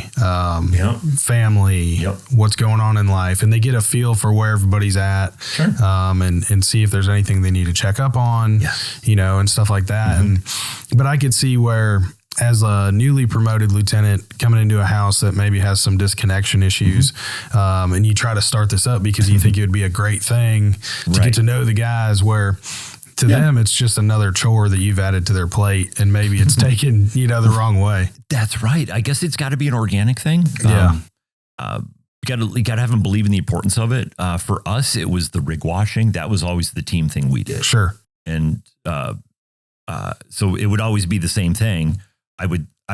family, what's going on in life, and they get a feel for where everybody's at, and see if there's anything they need to check up on, and stuff like that. But I could see where, as a newly promoted lieutenant coming into a house that maybe has some disconnection issues, and you try to start this up because you think it would be a great thing to get to know the guys, where to them, it's just another chore that you've added to their plate, and maybe it's taken, the wrong way. That's right. I guess it's got to be an organic thing. Yeah. You got to have them believe in the importance of it. For us, it was the rig washing. That was always the team thing we did. Sure. And so it would always be the same thing. I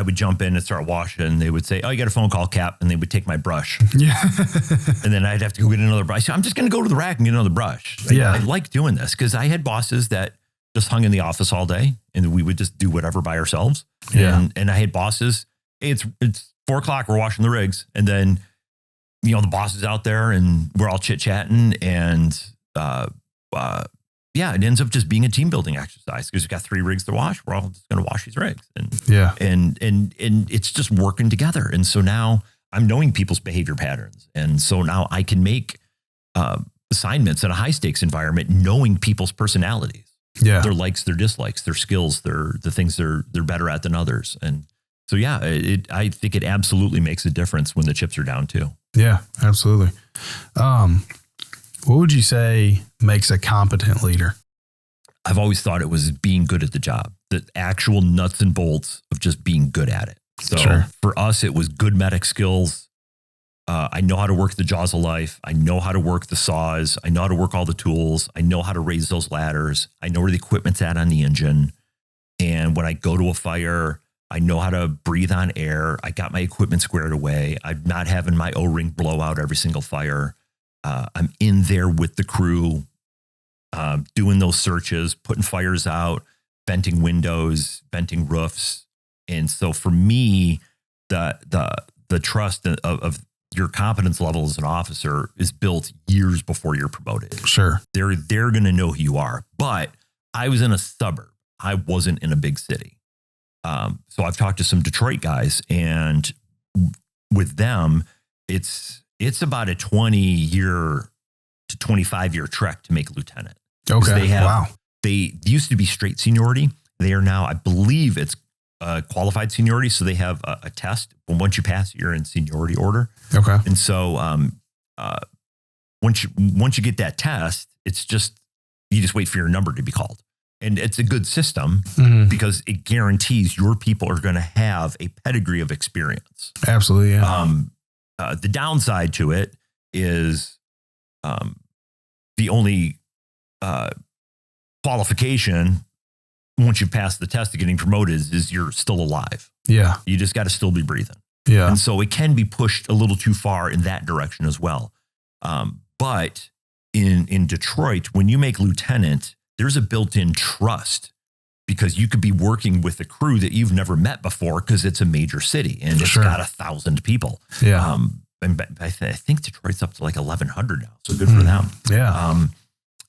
would jump in and start washing, and they would say, "Oh, you got a phone call, Cap," and they would take my brush. Yeah. And then I'd have to go get another brush. I'm just going to go to the rack and get another brush. I like doing this because I had bosses that just hung in the office all day, and we would just do whatever by ourselves. Yeah. And I had bosses, hey, it's 4:00, we're washing the rigs. And then, the boss is out there and we're all chit chatting, and, it ends up just being a team building exercise because we've got 3 rigs to wash. We're all just going to wash these rigs, and it's just working together. And so now I'm knowing people's behavior patterns. And so now I can make assignments in a high stakes environment, knowing people's personalities, their likes, their dislikes, their skills, the things they're better at than others. And so, I think it absolutely makes a difference when the chips are down too. Yeah, absolutely. What would you say makes a competent leader? I've always thought it was being good at the job, the actual nuts and bolts of just being good at it. So for us, it was good medic skills. I know how to work the jaws of life. I know how to work the saws. I know how to work all the tools. I know how to raise those ladders. I know where the equipment's at on the engine. And when I go to a fire, I know how to breathe on air. I got my equipment squared away. I'm not having my O-ring blow out every single fire. I'm in there with the crew, doing those searches, putting fires out, venting windows, venting roofs. And so for me, the trust of your competence level as an officer is built years before you're promoted. Sure. They're going to know who you are. But I was in a suburb. I wasn't in a big city. So I've talked to some Detroit guys, and with them, it's about a 20-year to 25-year trek to make lieutenant. Okay. They used to be straight seniority. They are now, I believe it's qualified seniority. So they have a test. But once you pass it, you're in seniority order. Okay. And so once you get that test, it's just, you just wait for your number to be called. And it's a good system because it guarantees your people are going to have a pedigree of experience. Absolutely. Yeah. The downside to it is the only qualification once you pass the test of getting promoted is you're still alive. Yeah. You just got to still be breathing. Yeah. And so it can be pushed a little too far in that direction as well. But in Detroit, when you make lieutenant, there's a built-in trust because you could be working with a crew that you've never met before because it's a major city and it's got 1,000 people. Yeah. And I think Detroit's up to like 1,100 now. So good for them. Yeah.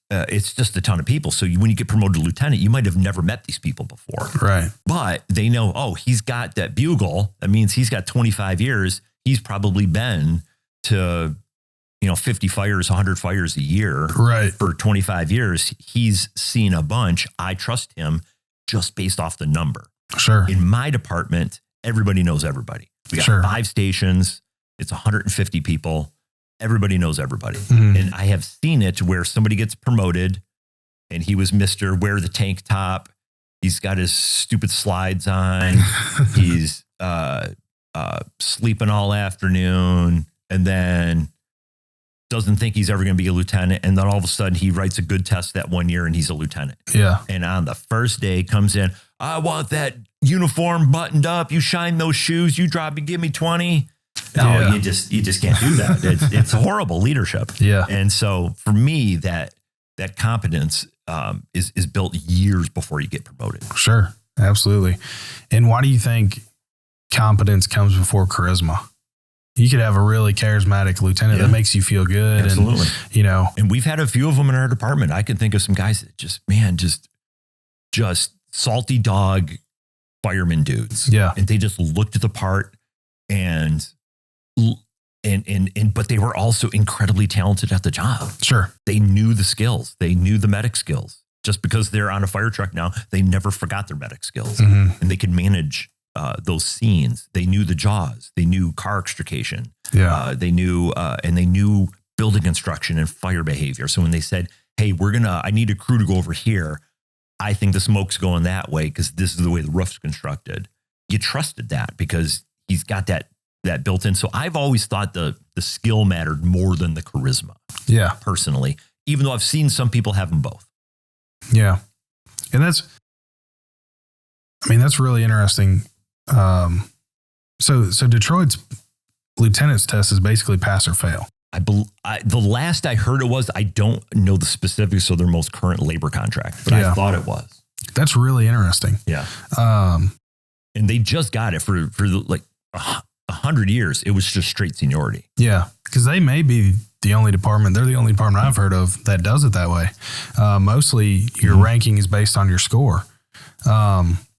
it's just a ton of people. So when you get promoted to lieutenant, you might have never met these people before. Right. But they know, oh, he's got that bugle. That means he's got 25 years. He's probably been to, 50 fires, 100 fires a year. Right. For 25 years. He's seen a bunch. I trust him just based off the number. Sure. In my department, everybody knows everybody. We got 5 stations. It's 150 people. Everybody knows everybody. Mm-hmm. And I have seen it where somebody gets promoted and he was Mr. Wear the tank top. He's got his stupid slides on. He's sleeping all afternoon and then doesn't think he's ever going to be a lieutenant. And then all of a sudden he writes a good test that one year and he's a lieutenant. Yeah. And on the first day comes in, I want that uniform buttoned up. You shine those shoes. You drop and give me 20. No, you just can't do that. It's horrible leadership. Yeah. And so for me, that competence is built years before you get promoted. Sure. Absolutely. And why do you think competence comes before charisma? You could have a really charismatic lieutenant that makes you feel good. Absolutely. And, and we've had a few of them in our department. I can think of some guys that just salty dog fireman dudes. Yeah. And they just looked at the part and but they were also incredibly talented at the job. Sure. They knew the skills. They knew the medic skills. Just because they're on a fire truck now, they never forgot their medic skills. Mm-hmm. And they could manage those scenes. They knew the jaws. They knew car extrication. Yeah. They knew building construction and fire behavior. So when they said, hey, I need a crew to go over here. I think the smoke's going that way because this is the way the roof's constructed. You trusted that because he's got that built in. So I've always thought the skill mattered more than the charisma. Yeah. Personally, even though I've seen some people have them both. Yeah. And that's really interesting. So Detroit's lieutenant's test is basically pass or fail. The last I heard it was, I don't know the specifics of their most current labor contract, but I thought it was. That's really interesting. Yeah. And they just got it for like 100 years. It was just straight seniority. Yeah. Because they may be the only department. They're the only department I've heard of that does it that way. Mostly your ranking is based on your score.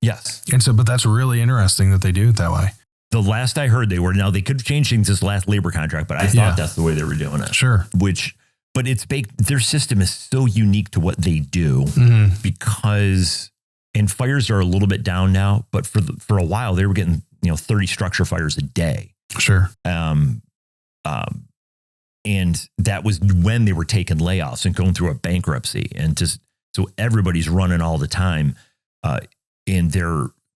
Yes. And so, but that's really interesting that they do it that way. The last I heard now they could have changed things this last labor contract, but I thought that's the way they were doing it. Sure. But it's baked. Their system is so unique to what they do because, and fires are a little bit down now, but for a while they were getting, 30 structure fires a day. Sure. And that was when they were taking layoffs and going through a bankruptcy and so everybody's running all the time. And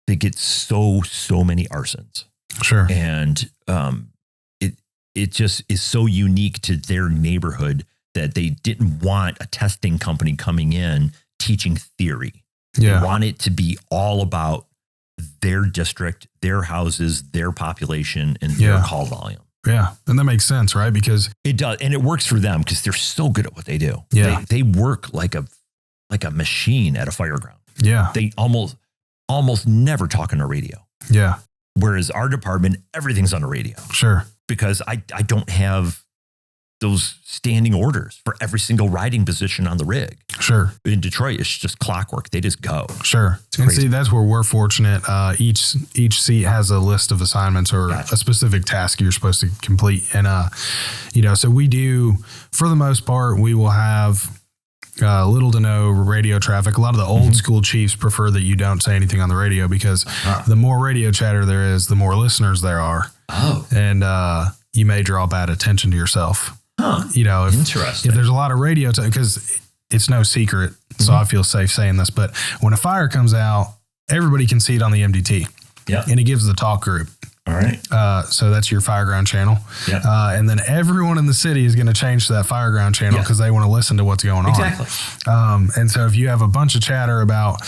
they get so many arsons. Sure. And it just is so unique to their neighborhood that they didn't want a testing company coming in teaching theory. Yeah. They want it to be all about their district, their houses, their population, and their call volume. Yeah. And that makes sense, right? Because it does. And it works for them because they're so good at what they do. Yeah. They work like a machine at a fireground. Yeah. They almost never talk on the radio. Yeah. Whereas our department, everything's on the radio. Sure. Because I don't have those standing orders for every single riding position on the rig. Sure. In Detroit, it's just clockwork. They just go. Sure. And see, that's where we're fortunate. Each seat has a list of assignments or a specific task you're supposed to complete. And, so we do, for the most part, we will have little to no radio traffic. A lot of the old school chiefs prefer that you don't say anything on the radio because the more radio chatter there is, the more listeners there are. Oh. And you may draw bad attention to yourself. Huh. If there's a lot of radio, because it's no secret, so I feel safe saying this, but when a fire comes out, everybody can see it on the MDT. Yeah. And it gives the talk group. All right. So that's your Fireground channel. Yeah. And then everyone in the city is going to change to that Fireground channel because they want to listen to what's going on. Exactly. And so if you have a bunch of chatter about,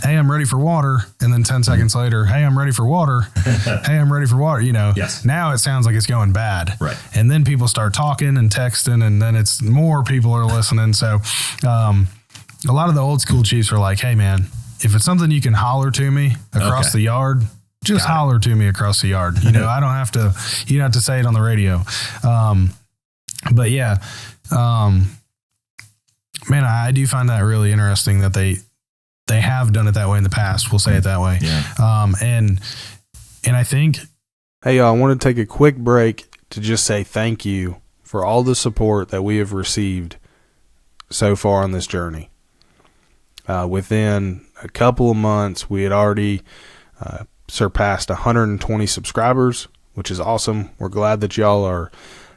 hey, I'm ready for water, and then 10 seconds later, hey, I'm ready for water. Hey, I'm ready for water. Now it sounds like it's going bad. Right. And then people start talking and texting, and then it's more people are listening. So a lot of the old school chiefs are like, hey, man, if it's something you can holler to me across the yard, just holler to me across the yard. I don't have to, you don't have to say it on the radio. But yeah. Man, I do find that really interesting that they have done it that way in the past. We'll say it that way. Yeah. And I think, Hey, y'all, I want to take a quick break to just say thank you for all the support that we have received so far on this journey. Within a couple of months, we had already surpassed 120 subscribers, which is awesome. We're glad that y'all are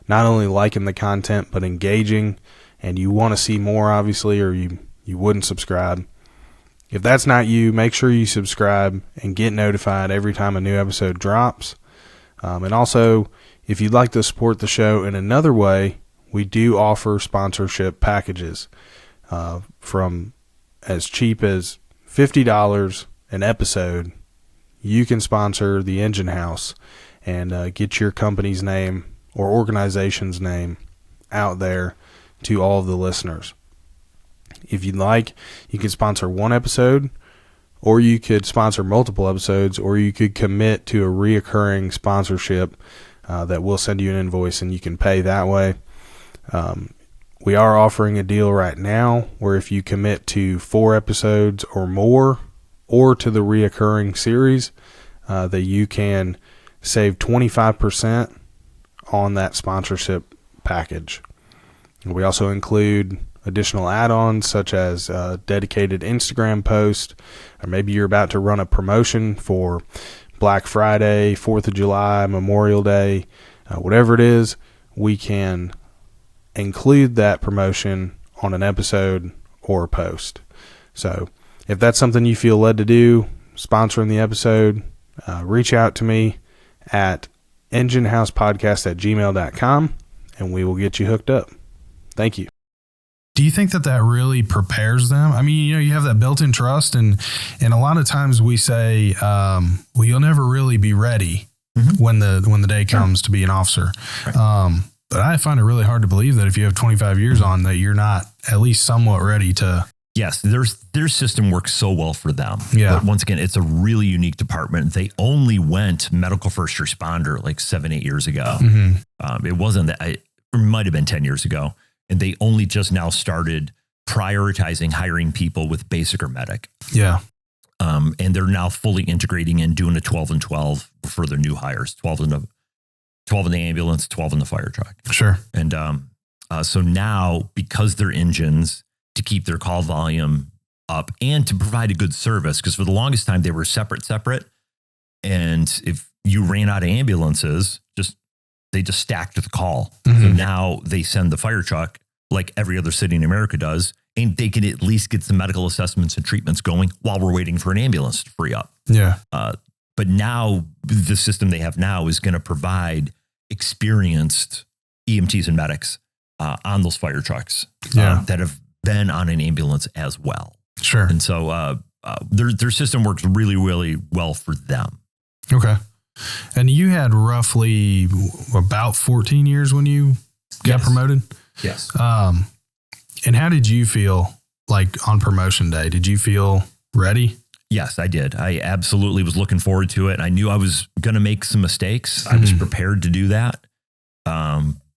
not only liking the content, but engaging, and you want to see more, obviously, or you wouldn't subscribe. If that's not you, make sure you subscribe and get notified every time a new episode drops. And also, if you'd like to support the show in another way, we do offer sponsorship packages from as cheap as $50 an episode. You can sponsor the Engine House and get your company's name or organization's name out there to all of the listeners. If you'd like, you can sponsor one episode, or you could sponsor multiple episodes, or you could commit to a reoccurring sponsorship that we'll send you an invoice and you can pay that way. We are offering a deal right now where if you commit to 4 episodes or more, or to the reoccurring series, that you can save 25% on that sponsorship package. We also include additional add-ons such as a dedicated Instagram post, or maybe you're about to run a promotion for Black Friday, 4th of July, Memorial Day, whatever it is, we can include that promotion on an episode or a post. So if that's something you feel led to do, sponsoring the episode, reach out to me at enginehousepodcast@gmail.com and we will get you hooked up. Thank you. do you think that really prepares them? I mean, you have that built-in trust, and a lot of times we say, well, you'll never really be ready when the day comes to be an officer. Right. But I find it really hard to believe that if you have 25 years on, that you're not at least somewhat ready to. Yes, their system works so well for them. Yeah. But once again, it's a really unique department. They only went medical first responder like 7-8 years ago. Mm-hmm. It wasn't that. It might have been 10 years ago. And they only just now started prioritizing hiring people with basic or medic. Yeah. And they're now fully integrating and doing a 12 and 12 for their new hires, 12 in the ambulance, 12 in the fire truck. Sure. And so now, because their engines, to keep their call volume up and to provide a good service, because for the longest time they were separate. And if you ran out of ambulances, they just stacked the call. Mm-hmm. So now they send the fire truck like every other city in America does, and they can at least get some medical assessments and treatments going while we're waiting for an ambulance to free up. Yeah. But now the system they have now is going to provide experienced EMTs and medics on those fire trucks that have been on an ambulance as well. Sure. And so their system works really, really well for them. Okay. And you had roughly about 14 years when you got promoted? Yes. And how did you feel like on promotion day? Did you feel ready? Yes, I did. I absolutely was looking forward to it. I knew I was going to make some mistakes. I was prepared to do that.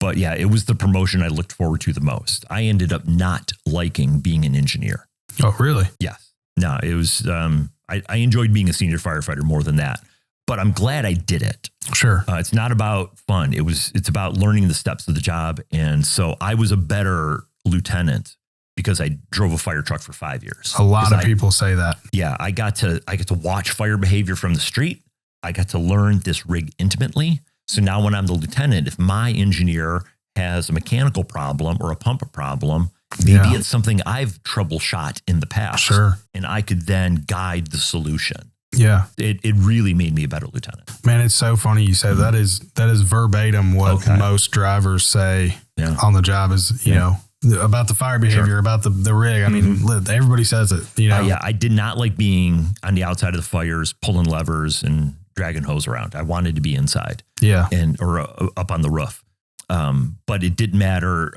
But yeah, it was the promotion I looked forward to the most. I ended up not liking being an engineer. Oh, really? Yes. No, it was, I enjoyed being a senior firefighter more than that, but I'm glad I did it. Sure. It's not about fun. It's about learning the steps of the job. And so I was a better lieutenant because I drove a fire truck for 5 years. A lot of people say that. Yeah. I got to watch fire behavior from the street. I got to learn this rig intimately. So now when I'm the lieutenant, if my engineer has a mechanical problem or a pump problem, maybe it's something I've troubleshot in the past. Sure. And I could then guide the solution. Yeah. It really made me a better lieutenant. Man, it's so funny you said that is verbatim what most drivers say on the job is, you know, about the fire behavior, about the rig. I mean, everybody says it, you know. I did not like being on the outside of the fires, pulling levers and dragging hose around. I wanted to be inside. Yeah. Or up on the roof. But it didn't matter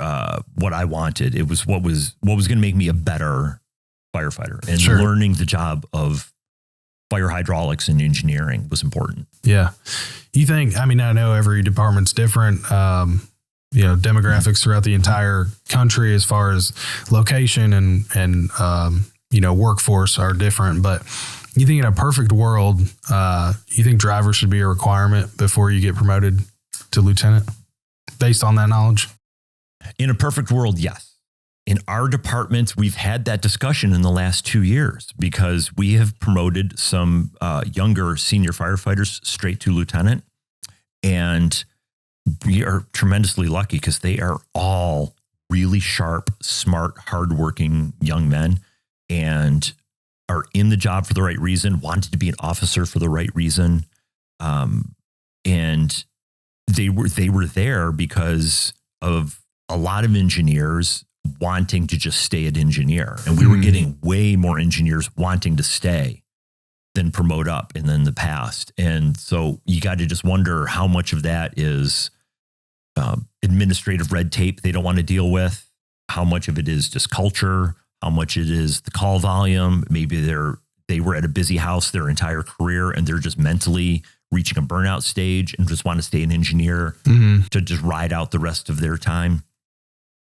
what I wanted. It was what was going to make me a better firefighter, and learning the job of fire hydraulics and engineering was important. Yeah. You think, I mean, I know every department's different. demographics throughout the entire country as far as location and workforce are different. But you think in a perfect world, you think drivers should be a requirement before you get promoted to lieutenant based on that knowledge? In a perfect world, yes. In our department, we've had that discussion in the last 2 years because we have promoted some younger senior firefighters straight to lieutenant. And we are tremendously lucky because they are all really sharp, smart, hardworking young men and are in the job for the right reason, wanted to be an officer for the right reason. And they were there because of a lot of engineers wanting to just stay at engineer. And we were getting way more engineers wanting to stay than promote up in the past. And so you got to just wonder how much of that is administrative red tape they don't want to deal with, how much of it is just culture, how much it is the call volume. Maybe they were at a busy house their entire career and they're just mentally reaching a burnout stage and just want to stay an engineer to just ride out the rest of their time.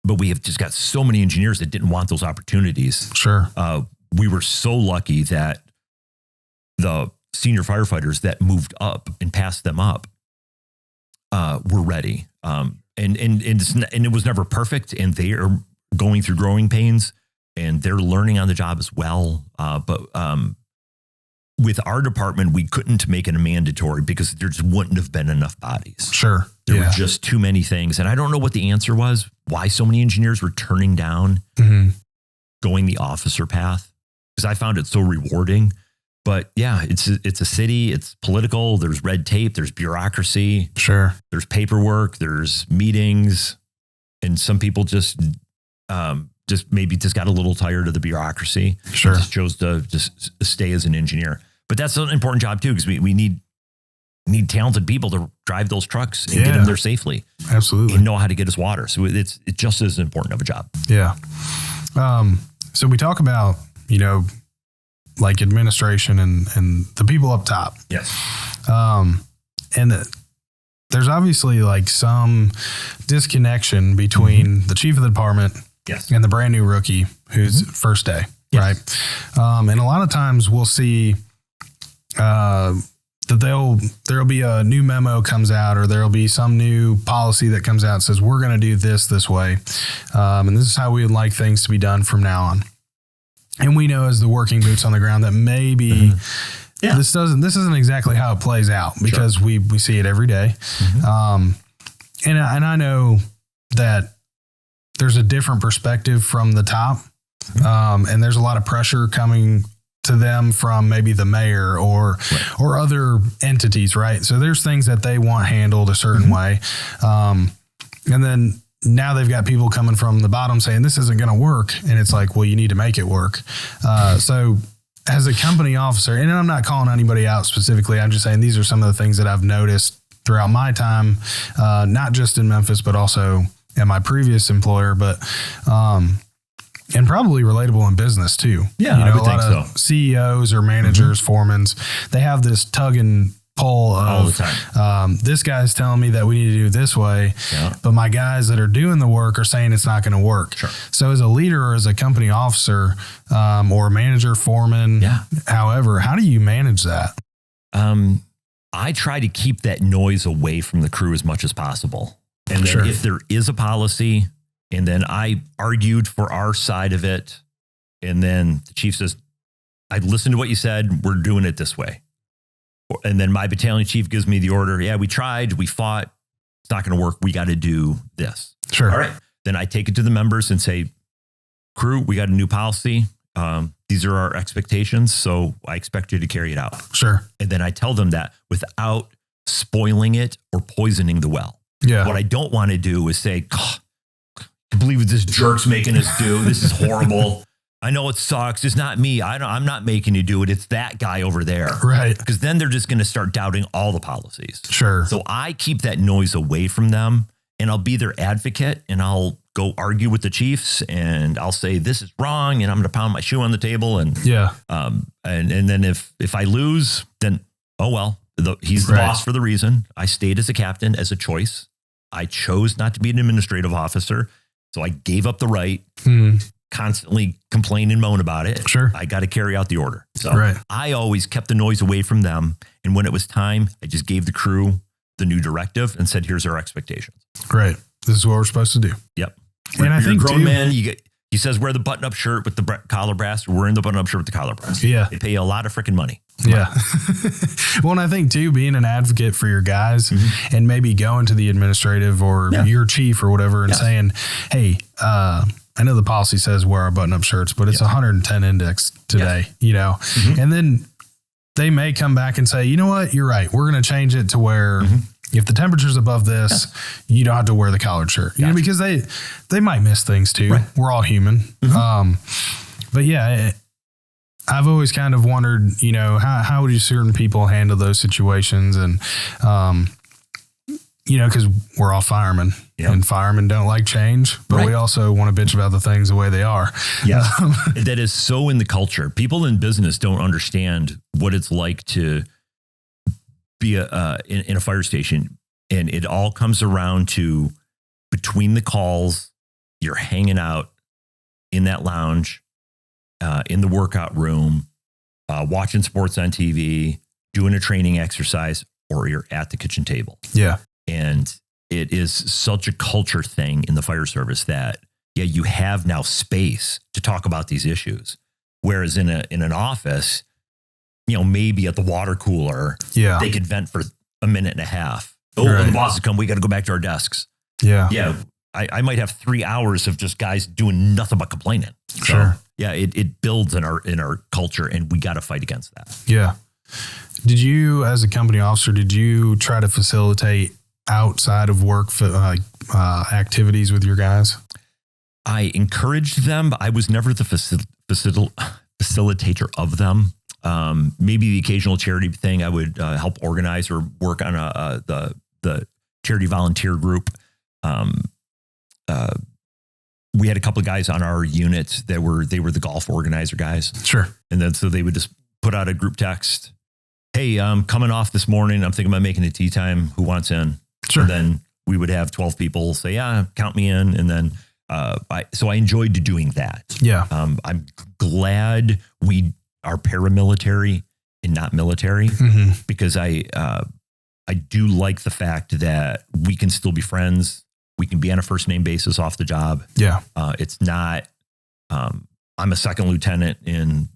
But we have just got so many engineers that didn't want those opportunities. Sure. We were so lucky that the senior firefighters that moved up and passed them up were ready. And it was never perfect, and they are going through growing pains and they're learning on the job as well. But with our department, we couldn't make it a mandatory because there just wouldn't have been enough bodies. Sure. There were just too many things. And I don't know what the answer was, why so many engineers were turning down going the officer path, because I found it so rewarding. But yeah, it's a city, it's political, there's red tape, there's bureaucracy. Sure. There's paperwork, there's meetings. And some people just got a little tired of the bureaucracy. Sure. Just chose to just stay as an engineer. But that's an important job too, because we need talented people to drive those trucks and get them there safely. Absolutely. And know how to get us water. So it's just as important of a job. Yeah. So we talk about, like administration and the people up top. Yes. And there's obviously like some disconnection between the chief of the department and the brand new rookie who's first day. Yes. Right. And a lot of times we'll see, that there'll be a new memo comes out, or there'll be some new policy that comes out and says, we're going to do this way. And this is how we would like things to be done from now on. And we know as the working boots on the ground that maybe this isn't exactly how it plays out, because we see it every day. And I know that there's a different perspective from the top. And there's a lot of pressure coming to them from maybe the mayor or other entities, right? So there's things that they want handled a certain way. And then now they've got people coming from the bottom saying this isn't going to work. And it's like, well, you need to make it work. So as a company officer, and I'm not calling anybody out specifically, I'm just saying these are some of the things that I've noticed throughout my time, not just in Memphis, but also at my previous employer, but and probably relatable in business too. Yeah, I would think so. CEOs or managers, foremans, they have this tug and pull of all the time. This guy's telling me that we need to do it this way, but my guys that are doing the work are saying it's not going to work. Sure. So as a leader or as a company officer, or manager, foreman, however, how do you manage that? I try to keep that noise away from the crew as much as possible. And then if there is a policy, and then I argued for our side of it, and then the chief says, I listened to what you said, we're doing it this way. And then my battalion chief gives me the order. Yeah, we tried, we fought. It's not going to work. We got to do this. Sure. All right. Then I take it to the members and say, crew, we got a new policy. These are our expectations. So I expect you to carry it out. Sure. And then I tell them that without spoiling it or poisoning the well. Yeah. What I don't want to do is say, I believe what this jerk's making us do. This is horrible. I know it sucks. It's not me. I'm not making you do it. It's that guy over there. Right. Because then they're just going to start doubting all the policies. Sure. So I keep that noise away from them, and I'll be their advocate, and I'll go argue with the chiefs, and I'll say, this is wrong. And I'm going to pound my shoe on the table. And and then if I lose, then, oh, well, he's the boss for the reason. I stayed as a captain as a choice. I chose not to be an administrative officer. So I gave up the right, constantly complain and moan about it. Sure. I got to carry out the order. So Right. I always kept the noise away from them. And when it was time, I just gave the crew the new directive and said, here's our expectations. Right. This is what we're supposed to do. Yep. And I You're think a grown too, man, he says, wear the button-up shirt with the collar brass. We're wearing the button-up shirt with the collar brass. Yeah. They pay you a lot of freaking money. Yeah. Well, and I think too, being an advocate for your guys and maybe going to the administrative or your chief or whatever and saying, hey, I know the policy says wear our button-up shirts, but it's 110 index today, you know, and then they may come back and say, you know what, you're right. We're going to change it to where if the temperature's above this, you don't have to wear the collared shirt, you know, because they might miss things too. Right. We're all human. But yeah, I've always kind of wondered, you know, how would certain people handle those situations? And, you know, because we're all firemen and firemen don't like change, but we also want to bitch about the things the way they are. Yeah. That is so in the culture. People in business don't understand what it's like to be in a fire station. And it all comes around to between the calls, you're hanging out in that lounge, in the workout room, watching sports on TV, doing a training exercise, or you're at the kitchen table. Yeah. And it is such a culture thing in the fire service that, you have now space to talk about these issues. Whereas in an office, you know, maybe at the water cooler, they could vent for a minute and a half. When the bosses come, we got to go back to our desks. Yeah. I might have 3 hours of just guys doing nothing but complaining. So, it builds in our culture, and we got to fight against that. Yeah. Did you, as a company officer, try to facilitate outside of work activities with your guys? I encouraged them, but I was never the facilitator of them. Maybe the occasional charity thing I would help organize or work on the charity volunteer group. We had a couple of guys on our unit that were the golf organizer guys. Sure. And then so they would just put out a group text. Hey, I'm coming off this morning. I'm thinking about making a tea time. Who wants in? Sure. And then we would have 12 people say, count me in. And then so I enjoyed doing that. Yeah. I'm glad we are paramilitary and not military because I do like the fact that we can still be friends. We can be on a first name basis off the job. Yeah. It's not, I'm a second lieutenant in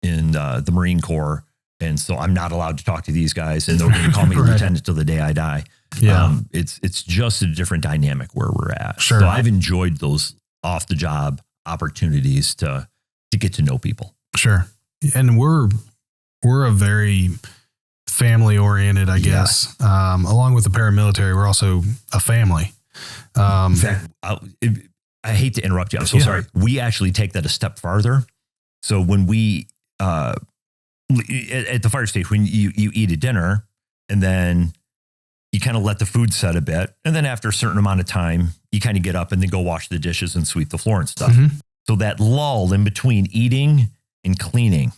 the Marine Corps. And so I'm not allowed to talk to these guys, and they're going to call me lieutenant till the day I die. Yeah. It's just a different dynamic where we're at. Sure. So I've enjoyed those off the job opportunities to get to know people. Sure. And we're a very family oriented, I guess. Along with the paramilitary, we're also a family. In fact, I hate to interrupt you. I'm so sorry. We actually take that a step farther. So when we, at the fire station, when you eat a dinner and then you kind of let the food set a bit. And then after a certain amount of time, you kind of get up and then go wash the dishes and sweep the floor and stuff. So that lull in between eating and cleaning,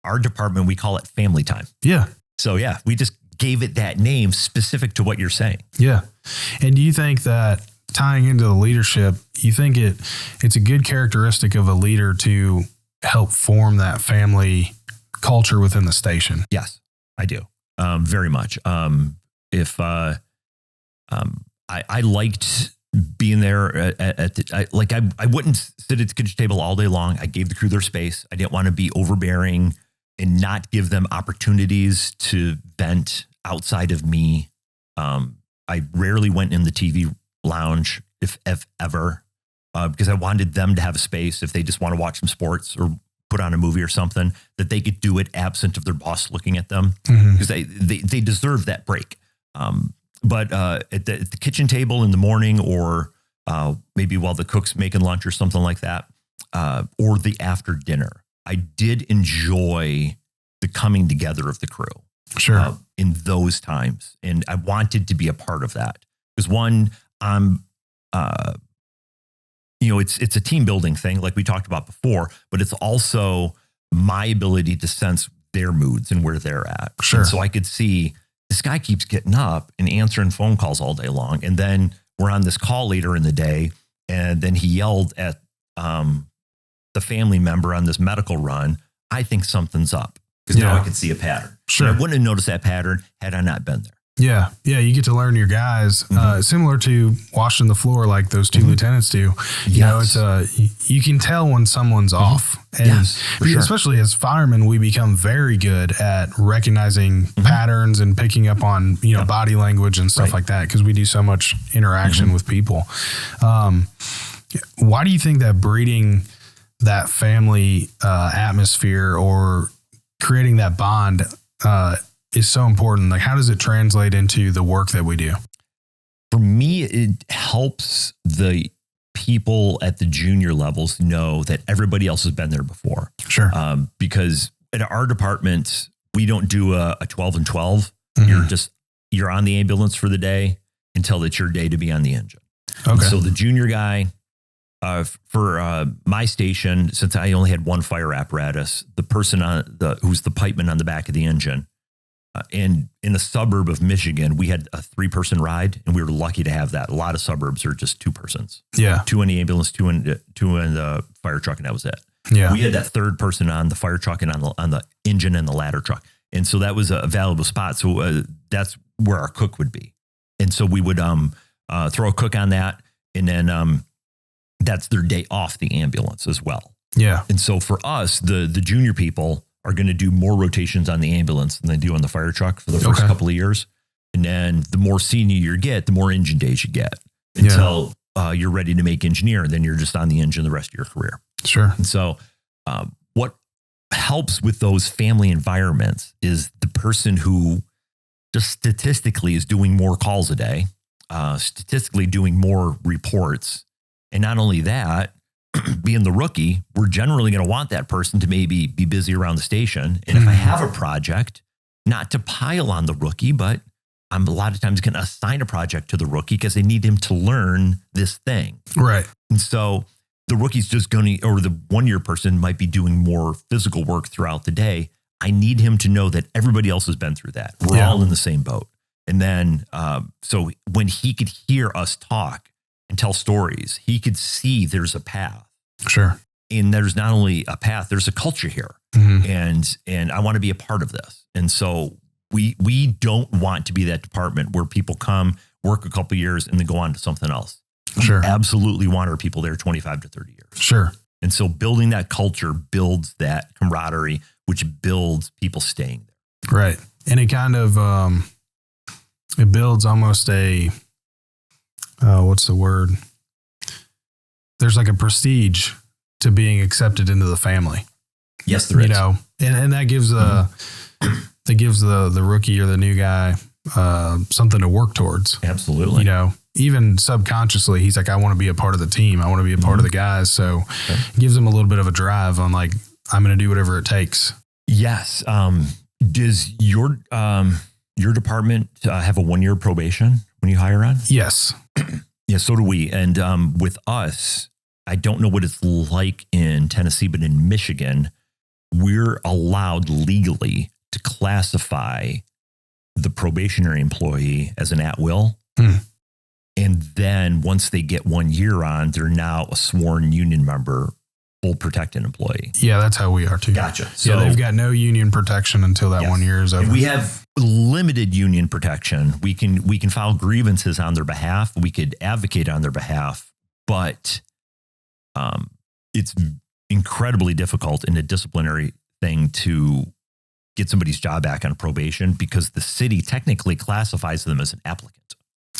our department, we call it family time. Yeah. So we just gave it that name specific to what you're saying. Yeah. And do you think that tying into the leadership, you think it's a good characteristic of a leader to help form that family culture within the station? Yes, I do. Very much. I liked being there I wouldn't sit at the kitchen table all day long. I gave the crew their space. I didn't want to be overbearing and not give them opportunities to vent outside of me. I rarely went in the TV lounge, if ever, because I wanted them to have a space if they just want to watch some sports or put on a movie or something, that they could do it absent of their boss looking at them, because they deserve that break. But at the kitchen table in the morning, or maybe while the cook's making lunch or something like that, or the after dinner, I did enjoy the coming together of the crew. Sure. In those times. And I wanted to be a part of that. Because one, I'm, it's a team building thing like we talked about before, but it's also my ability to sense their moods and where they're at. Sure. And so I could see this guy keeps getting up and answering phone calls all day long. And then we're on this call later in the day, and then he yelled at the family member on this medical run, I think something's up, because now I can see a pattern. Sure. And I wouldn't have noticed that pattern had I not been there. Yeah. Yeah. You get to learn your guys, similar to washing the floor like those two lieutenants do. You know, it's you can tell when someone's off. And especially as firemen, we become very good at recognizing patterns and picking up on, you know, body language and stuff like that, because we do so much interaction with people. Why do you think that breeding that family atmosphere or creating that bond is so important? Like, how does it translate into the work that we do? For me, it helps the people at the junior levels know that everybody else has been there before. Sure. Because at our department, we don't do a 12 and 12. You're on the ambulance for the day until it's your day to be on the engine. Okay. And so the junior guy, for my station, since I only had one fire apparatus, the person who's the pipeman on the back of the engine, and in the suburb of Michigan, we had a 3-person ride, and we were lucky to have that. A lot of suburbs are just 2 persons. Yeah. 2 in the ambulance, 2 in the fire truck, and that was it. Yeah. We had that 3rd person on the fire truck and on the engine and the ladder truck. And so that was a valuable spot. So that's where our cook would be. And so we would throw a cook on that, and then that's their day off the ambulance as well. Yeah. And so for us, the junior people are going to do more rotations on the ambulance than they do on the fire truck for the first couple of years. And then the more senior you get, the more engine days you get until you're ready to make engineer. And then you're just on the engine the rest of your career. Sure. And so what helps with those family environments is the person who just statistically is doing more calls a day, statistically doing more reports. And not only that, being the rookie, we're generally going to want that person to maybe be busy around the station. And if I have a project, not to pile on the rookie, but I'm a lot of times going to assign a project to the rookie because they need him to learn this thing. Right. And so the rookie's just going to, or the 1-year person might be doing more physical work throughout the day. I need him to know that everybody else has been through that. We're all in the same boat. And then, so when he could hear us talk and tell stories, he could see there's a path. Sure. And there's not only a path, there's a culture here. And I want to be a part of this. And so we don't want to be that department where people come, work a couple of years, and then go on to something else. Sure. We absolutely want our people there 25 to 30 years. Sure. And so building that culture builds that camaraderie, which builds people staying there. Right. And it kind of, it builds almost a, what's the word? There's like a prestige to being accepted into the family. Yes, there is. You know, and that gives that gives the rookie or the new guy something to work towards. Absolutely. You know, even subconsciously, he's like, I want to be a part of the team. I want to be a part of the guys. So it gives him a little bit of a drive on like, I'm going to do whatever it takes. Yes. Does your department have a 1-year probation when you hire on? Yes. Yeah, so do we. And with us, I don't know what it's like in Tennessee, but in Michigan, we're allowed legally to classify the probationary employee as an at-will. And then once they get 1 year on, they're now a sworn union member, full protected employee. Yeah, that's how we are too. Gotcha. So they've got no union protection until that 1 year is over. And we have limited union protection. We can file grievances on their behalf. We could advocate on their behalf, but it's incredibly difficult in a disciplinary thing to get somebody's job back on probation because the city technically classifies them as an applicant.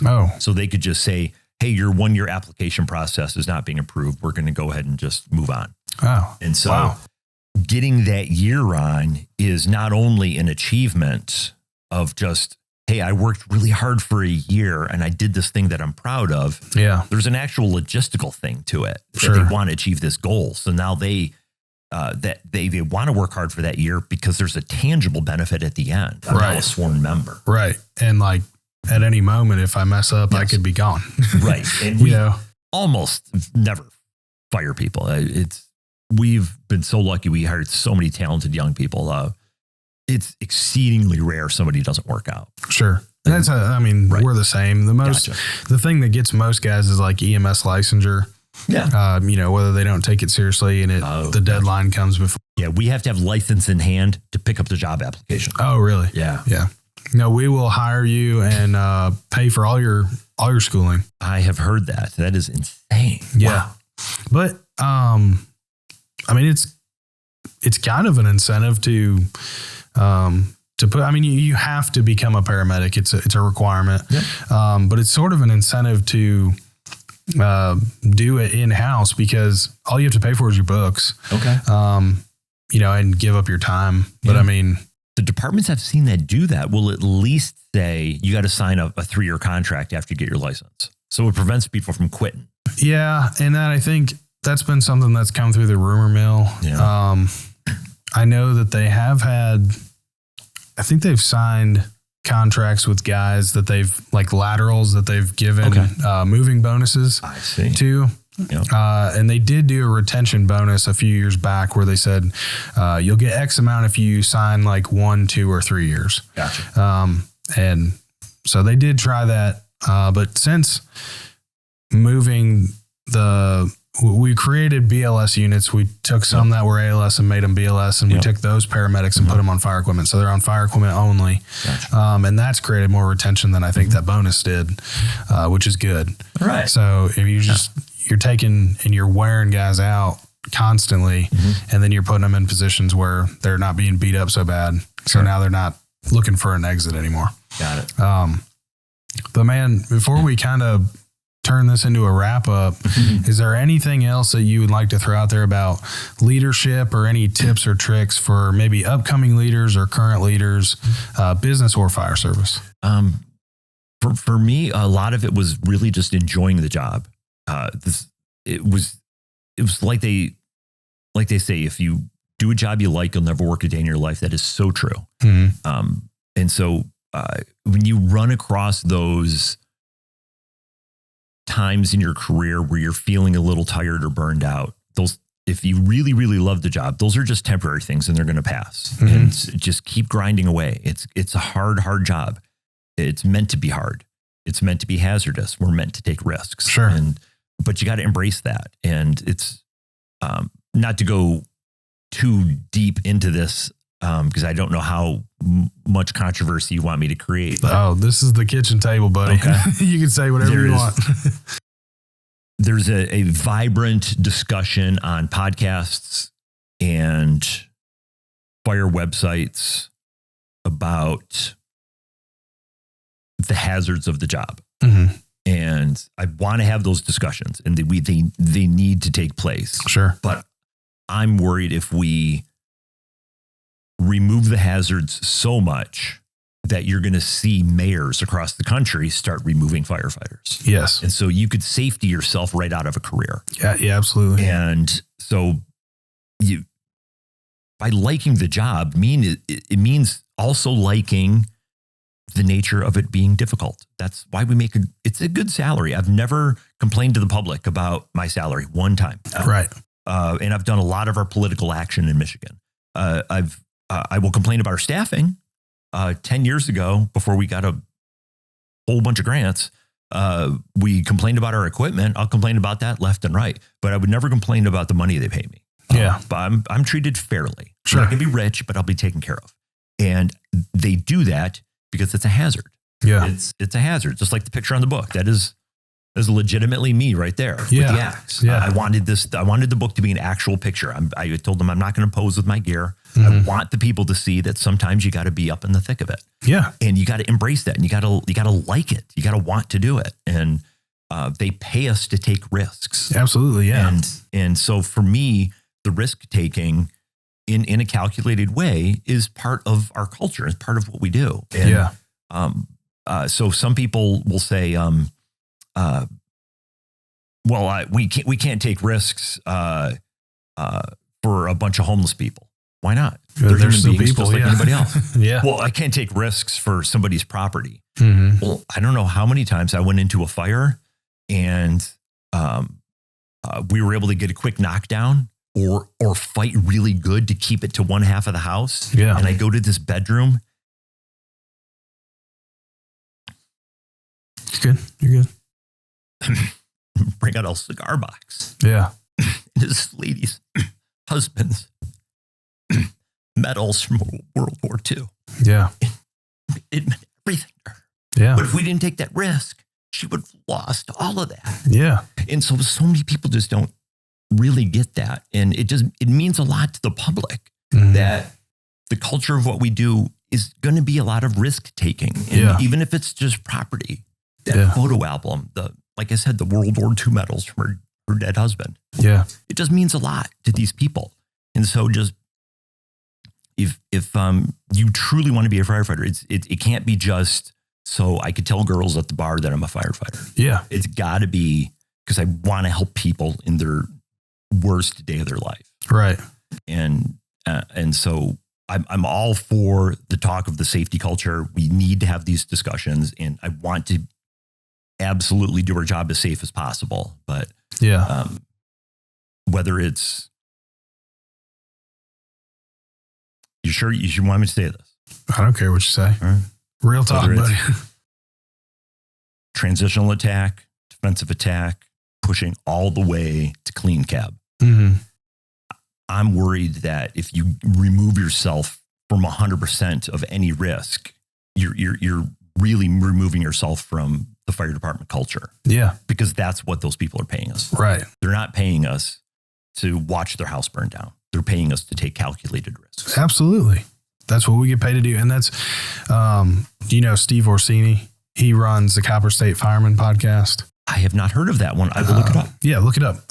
Oh. So they could just say, hey, your 1 year application process is not being approved. We're going to go ahead and just move on. Oh. And so getting that year on is not only an achievement of just, hey, I worked really hard for a year and I did this thing that I'm proud of. Yeah. There's an actual logistical thing to it. Sure. That they want to achieve this goal. So now they want to work hard for that year because there's a tangible benefit at the end. I'm now a sworn member. Right. And like at any moment, if I mess up, I could be gone. Right. And we almost never fire people. We've been so lucky. We hired so many talented young people. It's exceedingly rare somebody doesn't work out. Sure. We're the same. Gotcha. The thing that gets most guys is like EMS licensure. Yeah. Whether they don't take it seriously and the deadline comes before. Yeah. We have to have license in hand to pick up the job application. Oh, really? Yeah. Yeah. No, we will hire you and pay for all your schooling. I have heard that. That is insane. Yeah. Wow. But it's kind of an incentive to put. You have to become a paramedic. It's a requirement. Yep. But it's sort of an incentive to do it in house because all you have to pay for is your books. Okay. And give up your time. But the departments I've seen that do that will at least say you got to sign a 3-year contract after you get your license. So it prevents people from quitting. Yeah. And that, I think that's been something that's come through the rumor mill. Yeah. I know that they have I think they've signed contracts with guys that they've laterals that they've given moving bonuses I see. to. Yep. And they did do a retention bonus a few years back where they said you'll get X amount if you sign 1, 2, or 3 years. Gotcha. And so they did try that. But since moving we created BLS units. We took some that were ALS and made them BLS, and we took those paramedics and put them on fire equipment. So they're on fire equipment only. Gotcha. And that's created more retention than I think that bonus did, which is good. All right. So if you're taking and you're wearing guys out constantly, and then you're putting them in positions where they're not being beat up so bad. So now they're not looking for an exit anymore. Got it. But man, before we kind of turn this into a wrap up, is there anything else that you would like to throw out there about leadership or any tips or tricks for maybe upcoming leaders or current leaders, business or fire service? For me, a lot of it was really just enjoying the job. It was like they say, if you do a job you like, you'll never work a day in your life. That is so true. Mm-hmm. And so when you run across those times in your career where you're feeling a little tired or burned out, if you really, really love the job, those are just temporary things and they're going to pass. And just keep grinding away. It's a hard job. It's meant to be hard. It's meant to be hazardous. We're meant to take risks. Sure. But you got to embrace that. And it's not to go too deep into this because I don't know how much controversy you want me to create. But this is the kitchen table, buddy. Okay. You can say whatever you want. There's a vibrant discussion on podcasts and fire websites about the hazards of the job. Mm-hmm. And I want to have those discussions, and they need to take place. Sure. But I'm worried if we remove the hazards so much that you're going to see mayors across the country start removing firefighters. Yes. And so you could safety yourself right out of a career. Yeah, absolutely. And so by liking the job, it means also liking the nature of it being difficult. That's why we it's a good salary. I've never complained to the public about my salary one time. Right. And I've done a lot of our political action in Michigan. I will complain about our staffing. 10 years ago, before we got a whole bunch of grants, we complained about our equipment. I'll complain about that left and right, but I would never complain about the money they pay me. Yeah. But I'm treated fairly. Sure. I'm not going to be rich, but I'll be taken care of. And they do that because it's a hazard. Yeah. It's a hazard. Just like the picture on the book. That is legitimately me right there with the axe. Yeah. I wanted the book to be an actual picture. I told them I'm not going to pose with my gear. I want the people to see that sometimes you got to be up in the thick of it. Yeah. And you got to embrace that, and you got to like it. You got to want to do it. And they pay us to take risks. Absolutely. Yeah. And so for me, the risk taking in a calculated way is part of our culture. It's part of what we do. And, so some people will say, we can't take risks for a bunch of homeless people. Why not? They're still people, just like anybody else. Yeah. Well, I can't take risks for somebody's property. Mm-hmm. Well, I don't know how many times I went into a fire and we were able to get a quick knockdown or fight really good to keep it to one half of the house. Yeah. And I go to this bedroom You're good. You're good. Bring out a cigar box. Yeah. This lady's husband's medals from World War II. Yeah. It meant everything to her. Yeah. But if we didn't take that risk, she would have lost all of that. Yeah. And so many people just don't really get that. And it means a lot to the public that the culture of what we do is going to be a lot of risk taking. And even if it's just property, that photo album, like I said, the World War II medals from her dead husband. Yeah. It just means a lot to these people. And so just if you truly want to be a firefighter, it can't be just so I could tell girls at the bar that I'm a firefighter. Yeah. It's got to be because I want to help people in their worst day of their life. Right. And so I'm all for the talk of the safety culture. We need to have these discussions, and I want to absolutely do our job as safe as possible. But whether it's, you sure you want me to say this? I don't care what you say. All right. Real talk, buddy. Transitional attack, defensive attack, pushing all the way to clean cab. Mm-hmm. I'm worried that if you remove yourself from 100% of any risk, you're really removing yourself from the fire department culture. Yeah. Because that's what those people are paying us for. Right. They're not paying us to watch their house burn down. They're paying us to take calculated risks. Absolutely. That's what we get paid to do. And that's, Steve Orsini, he runs the Copper State Fireman podcast. I have not heard of that one. I will look it up. Yeah, look it up.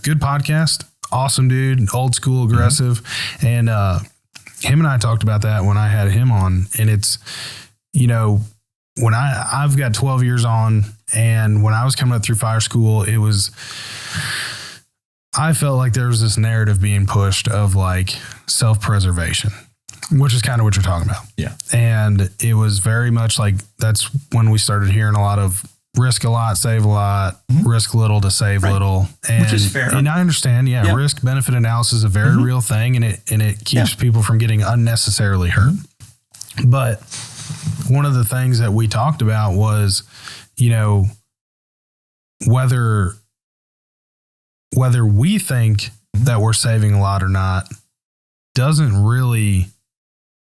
Good podcast. Awesome dude. Old school, aggressive. Mm-hmm. And him and I talked about that when I had him on. And it's, when I've got 12 years on, and when I was coming up through fire school, I felt like there was this narrative being pushed of like self-preservation, which is kind of what you're talking about. Yeah. And it was very much like, that's when we started hearing a lot of risk a lot, save a lot, risk little to save little. And, which is fair. And I understand, risk benefit analysis is a very real thing, and it keeps people from getting unnecessarily hurt. But one of the things that we talked about was, whether we think that we're saving a lot or not doesn't really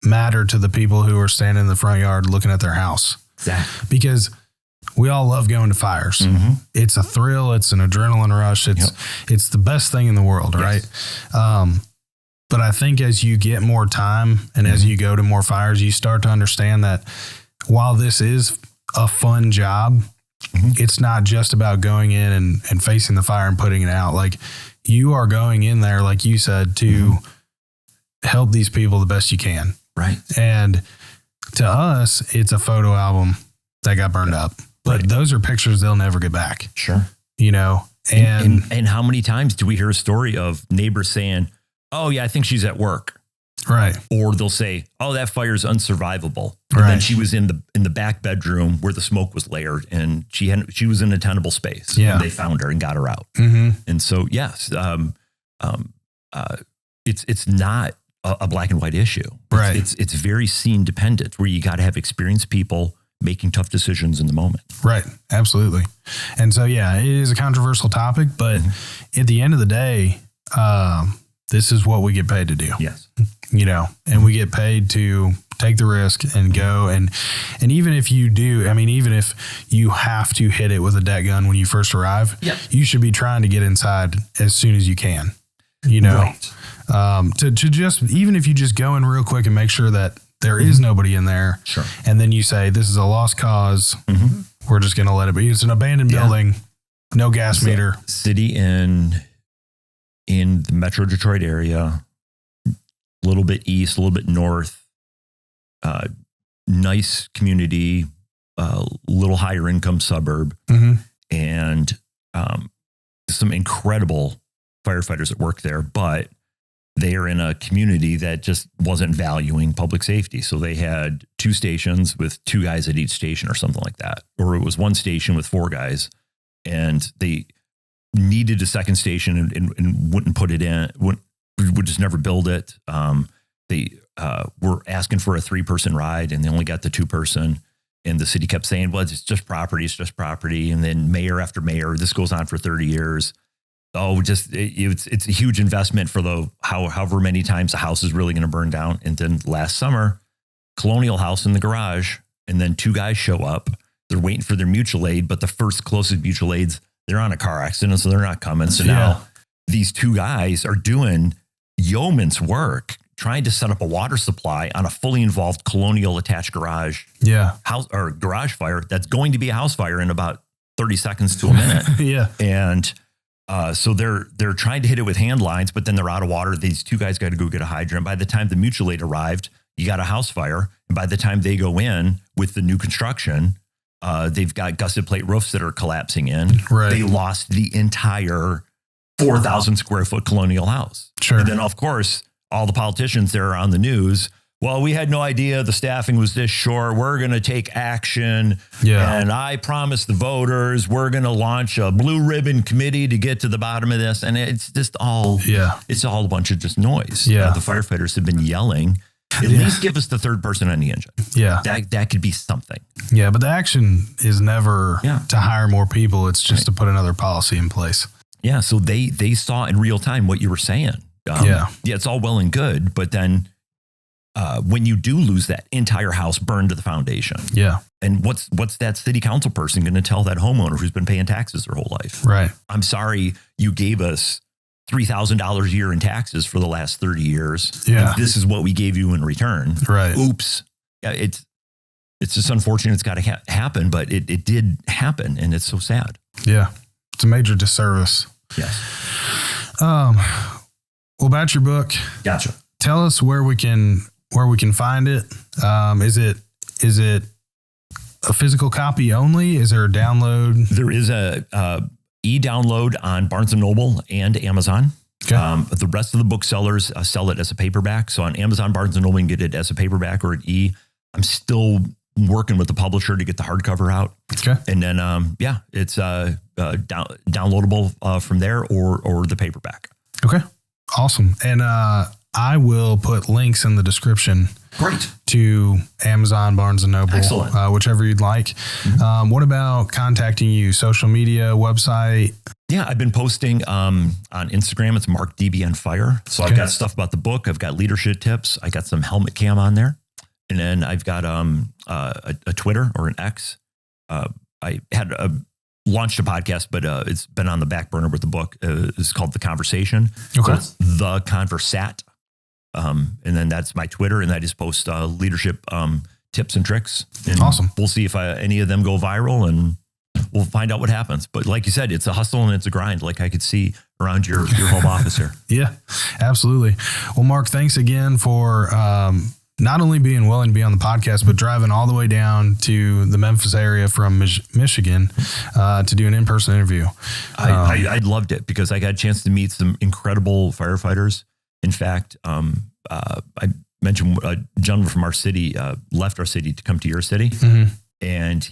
matter to the people who are standing in the front yard looking at their house. Exactly. Because we all love going to fires. Mm-hmm. It's a thrill. It's an adrenaline rush. It's the best thing in the world, right? But I think as you get more time and as you go to more fires, you start to understand that while this is a fun job, it's not just about going in and facing the fire and putting it out. Like, you are going in there, like you said, to help these people the best you can. Right. And to us, it's a photo album that got burned up. But those are pictures they'll never get back. Sure. And how many times do we hear a story of neighbors saying, "Oh yeah, I think she's at work." Right. Or they'll say, "Oh, that fire's unsurvivable." And then she was in the back bedroom where the smoke was layered, and she was in a tenable space. Yeah. And they found her and got her out. Mm-hmm. And so, yes, it's not a black and white issue. Right. It's very scene dependent, where you got to have experienced people making tough decisions in the moment. Right. Absolutely. And so, it is a controversial topic, but at the end of the day, this is what we get paid to do. Yes. And we get paid to take the risk and go. And even if you do, even if you have to hit it with a deck gun when you first arrive, you should be trying to get inside as soon as you can, Right. To just, even if you just go in real quick and make sure that there is nobody in there. Sure. And then you say, this is a lost cause. We're just going to let it be. It's an abandoned building, no gas meter. City in the Metro Detroit area, a little bit east, a little bit north, nice community, little higher income suburb, and some incredible firefighters that work there, but they are in a community that just wasn't valuing public safety. So they had 2 stations with 2 guys at each station or something like that. Or it was 1 station with 4 guys, and they needed a second station and wouldn't put it in, would just never build it. They were asking for a 3-person ride, and they only got the 2-person. And the city kept saying, well, it's just property. It's just property. And then mayor after mayor, this goes on for 30 years. Oh, it's a huge investment for however many times the house is really going to burn down. And then last summer, Colonial House in the garage, and then 2 guys show up. They're waiting for their mutual aid, but the first closest mutual aids, they're on a car accident, so they're not coming. So now these 2 guys are doing yeoman's work, trying to set up a water supply on a fully involved Colonial attached garage house or garage fire that's going to be a house fire in about 30 seconds to a minute. And so they're trying to hit it with hand lines, but then they're out of water. These 2 guys got to go get a hydrant. By the time the mutual aid arrived, you got a house fire. And by the time they go in with the new construction, they've got gusset plate roofs that are collapsing in. Right. They lost the entire 4,000 square foot Colonial house. Sure. And then, of course, all the politicians that are on the news, well, we had no idea the staffing was this short. We're going to take action. And I promised the voters we're going to launch a blue ribbon committee to get to the bottom of this. And it's just all, it's all a bunch of just noise. The firefighters have been yelling. At least give us the third person on the engine. That could be something. But the action is never to hire more people. It's just to put another policy in place. So they saw in real time what you were saying. It's all well and good, but then when you do lose that entire house burned to the foundation. And what's that city council person going to tell that homeowner who's been paying taxes their whole life? Right. I'm sorry you gave us $3,000 a year in taxes for the last 30 years. And this is what we gave you in return. Right. Oops. It's just unfortunate it's got to happen, but it did happen, and it's so sad. It's a major disservice. Well, about your book. Gotcha. Tell us where we can find it. Is it a physical copy only? Is there a download? There is a e-download on Barnes & Noble and Amazon. The rest of the booksellers sell it as a paperback. So on Amazon, Barnes & Noble, you can get it as a paperback or an e. I'm still working with the publisher to get the hardcover out. And then, it's downloadable from there or the paperback. Awesome. And I will put links in the description. To Amazon, Barnes & Noble. Excellent. Whichever you'd like. What about contacting you? Social media, website? I've been posting on Instagram. It's Mark DB on Fire. So I've got stuff about the book. I've got leadership tips. I got some helmet cam on there. And then I've got a Twitter or an X. I had launched a podcast, but it's been on the back burner with the book. It's called The Conversation. So it's The Conversat. And then that's my Twitter, and I just post leadership tips and tricks. And we'll see if any of them go viral, and we'll find out what happens. But like you said, it's a hustle and it's a grind, like I could see around your home office here. Absolutely. Well, Mark, thanks again for not only being willing to be on the podcast, but driving all the way down to the Memphis area from Michigan to do an in-person interview. I loved it because I got a chance to meet some incredible firefighters. In fact, I mentioned a gentleman from our city left our city to come to your city. And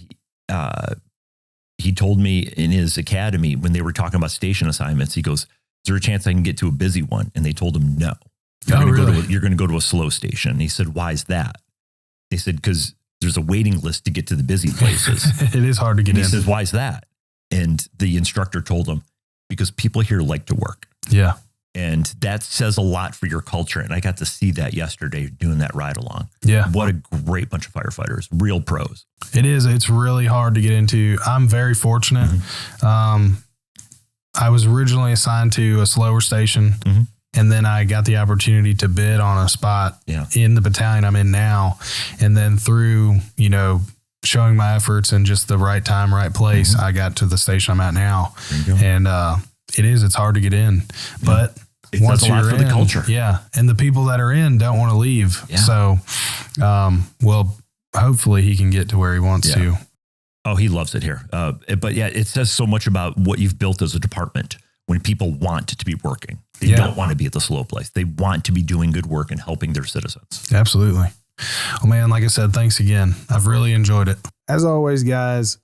he told me in his academy when they were talking about station assignments, he goes, is there a chance I can get to a busy one? And they told him, no. You're going to go to a slow station. And he said, why is that? They said, because there's a waiting list to get to the busy places. It is hard to get in. He says, why is that? And the instructor told him, because people here like to work. And that says a lot for your culture. And I got to see that yesterday doing that ride along. What a great bunch of firefighters, real pros. It is. It's really hard to get into. I'm very fortunate. I was originally assigned to a slower station. And then I got the opportunity to bid on a spot in the battalion I'm in now. And then through, showing my efforts in just the right time, right place, I got to the station I'm at now. And it's hard to get in. But it does a lot for the culture. And the people that are in don't want to leave. So, hopefully he can get to where he wants to. Oh, he loves it here. But it says so much about what you've built as a department when people want to be working. They don't want to be at the slow place. They want to be doing good work and helping their citizens. Absolutely. Well, man, like I said, thanks again. I've really enjoyed it. As always, guys,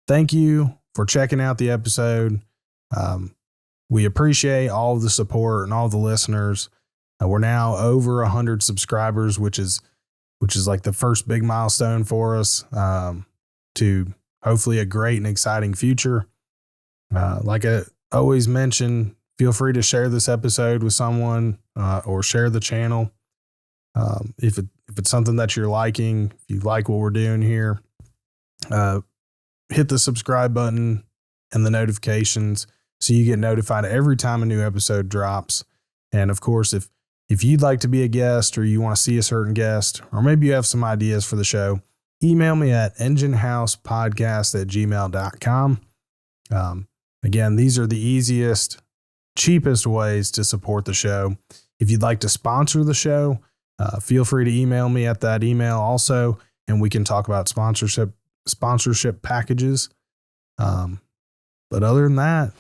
thank you for checking out the episode. We appreciate all of the support and all the listeners. We're now over 100 subscribers, which is like the first big milestone for us. to hopefully a great and exciting future. Like I always mention, feel free to share this episode with someone or share the channel. If it's something that you're liking, if you like what we're doing here, hit the subscribe button and the notifications so you get notified every time a new episode drops. And of course, if you'd like to be a guest or you want to see a certain guest, or maybe you have some ideas for the show, email me at enginehousepodcast@gmail.com. Again, these are the easiest, cheapest ways to support the show. If you'd like to sponsor the show, feel free to email me at that email also, and we can talk about sponsorship packages. But other than that,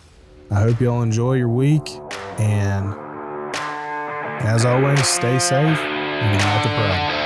I hope you all enjoy your week, and as always, stay safe and get out the problem.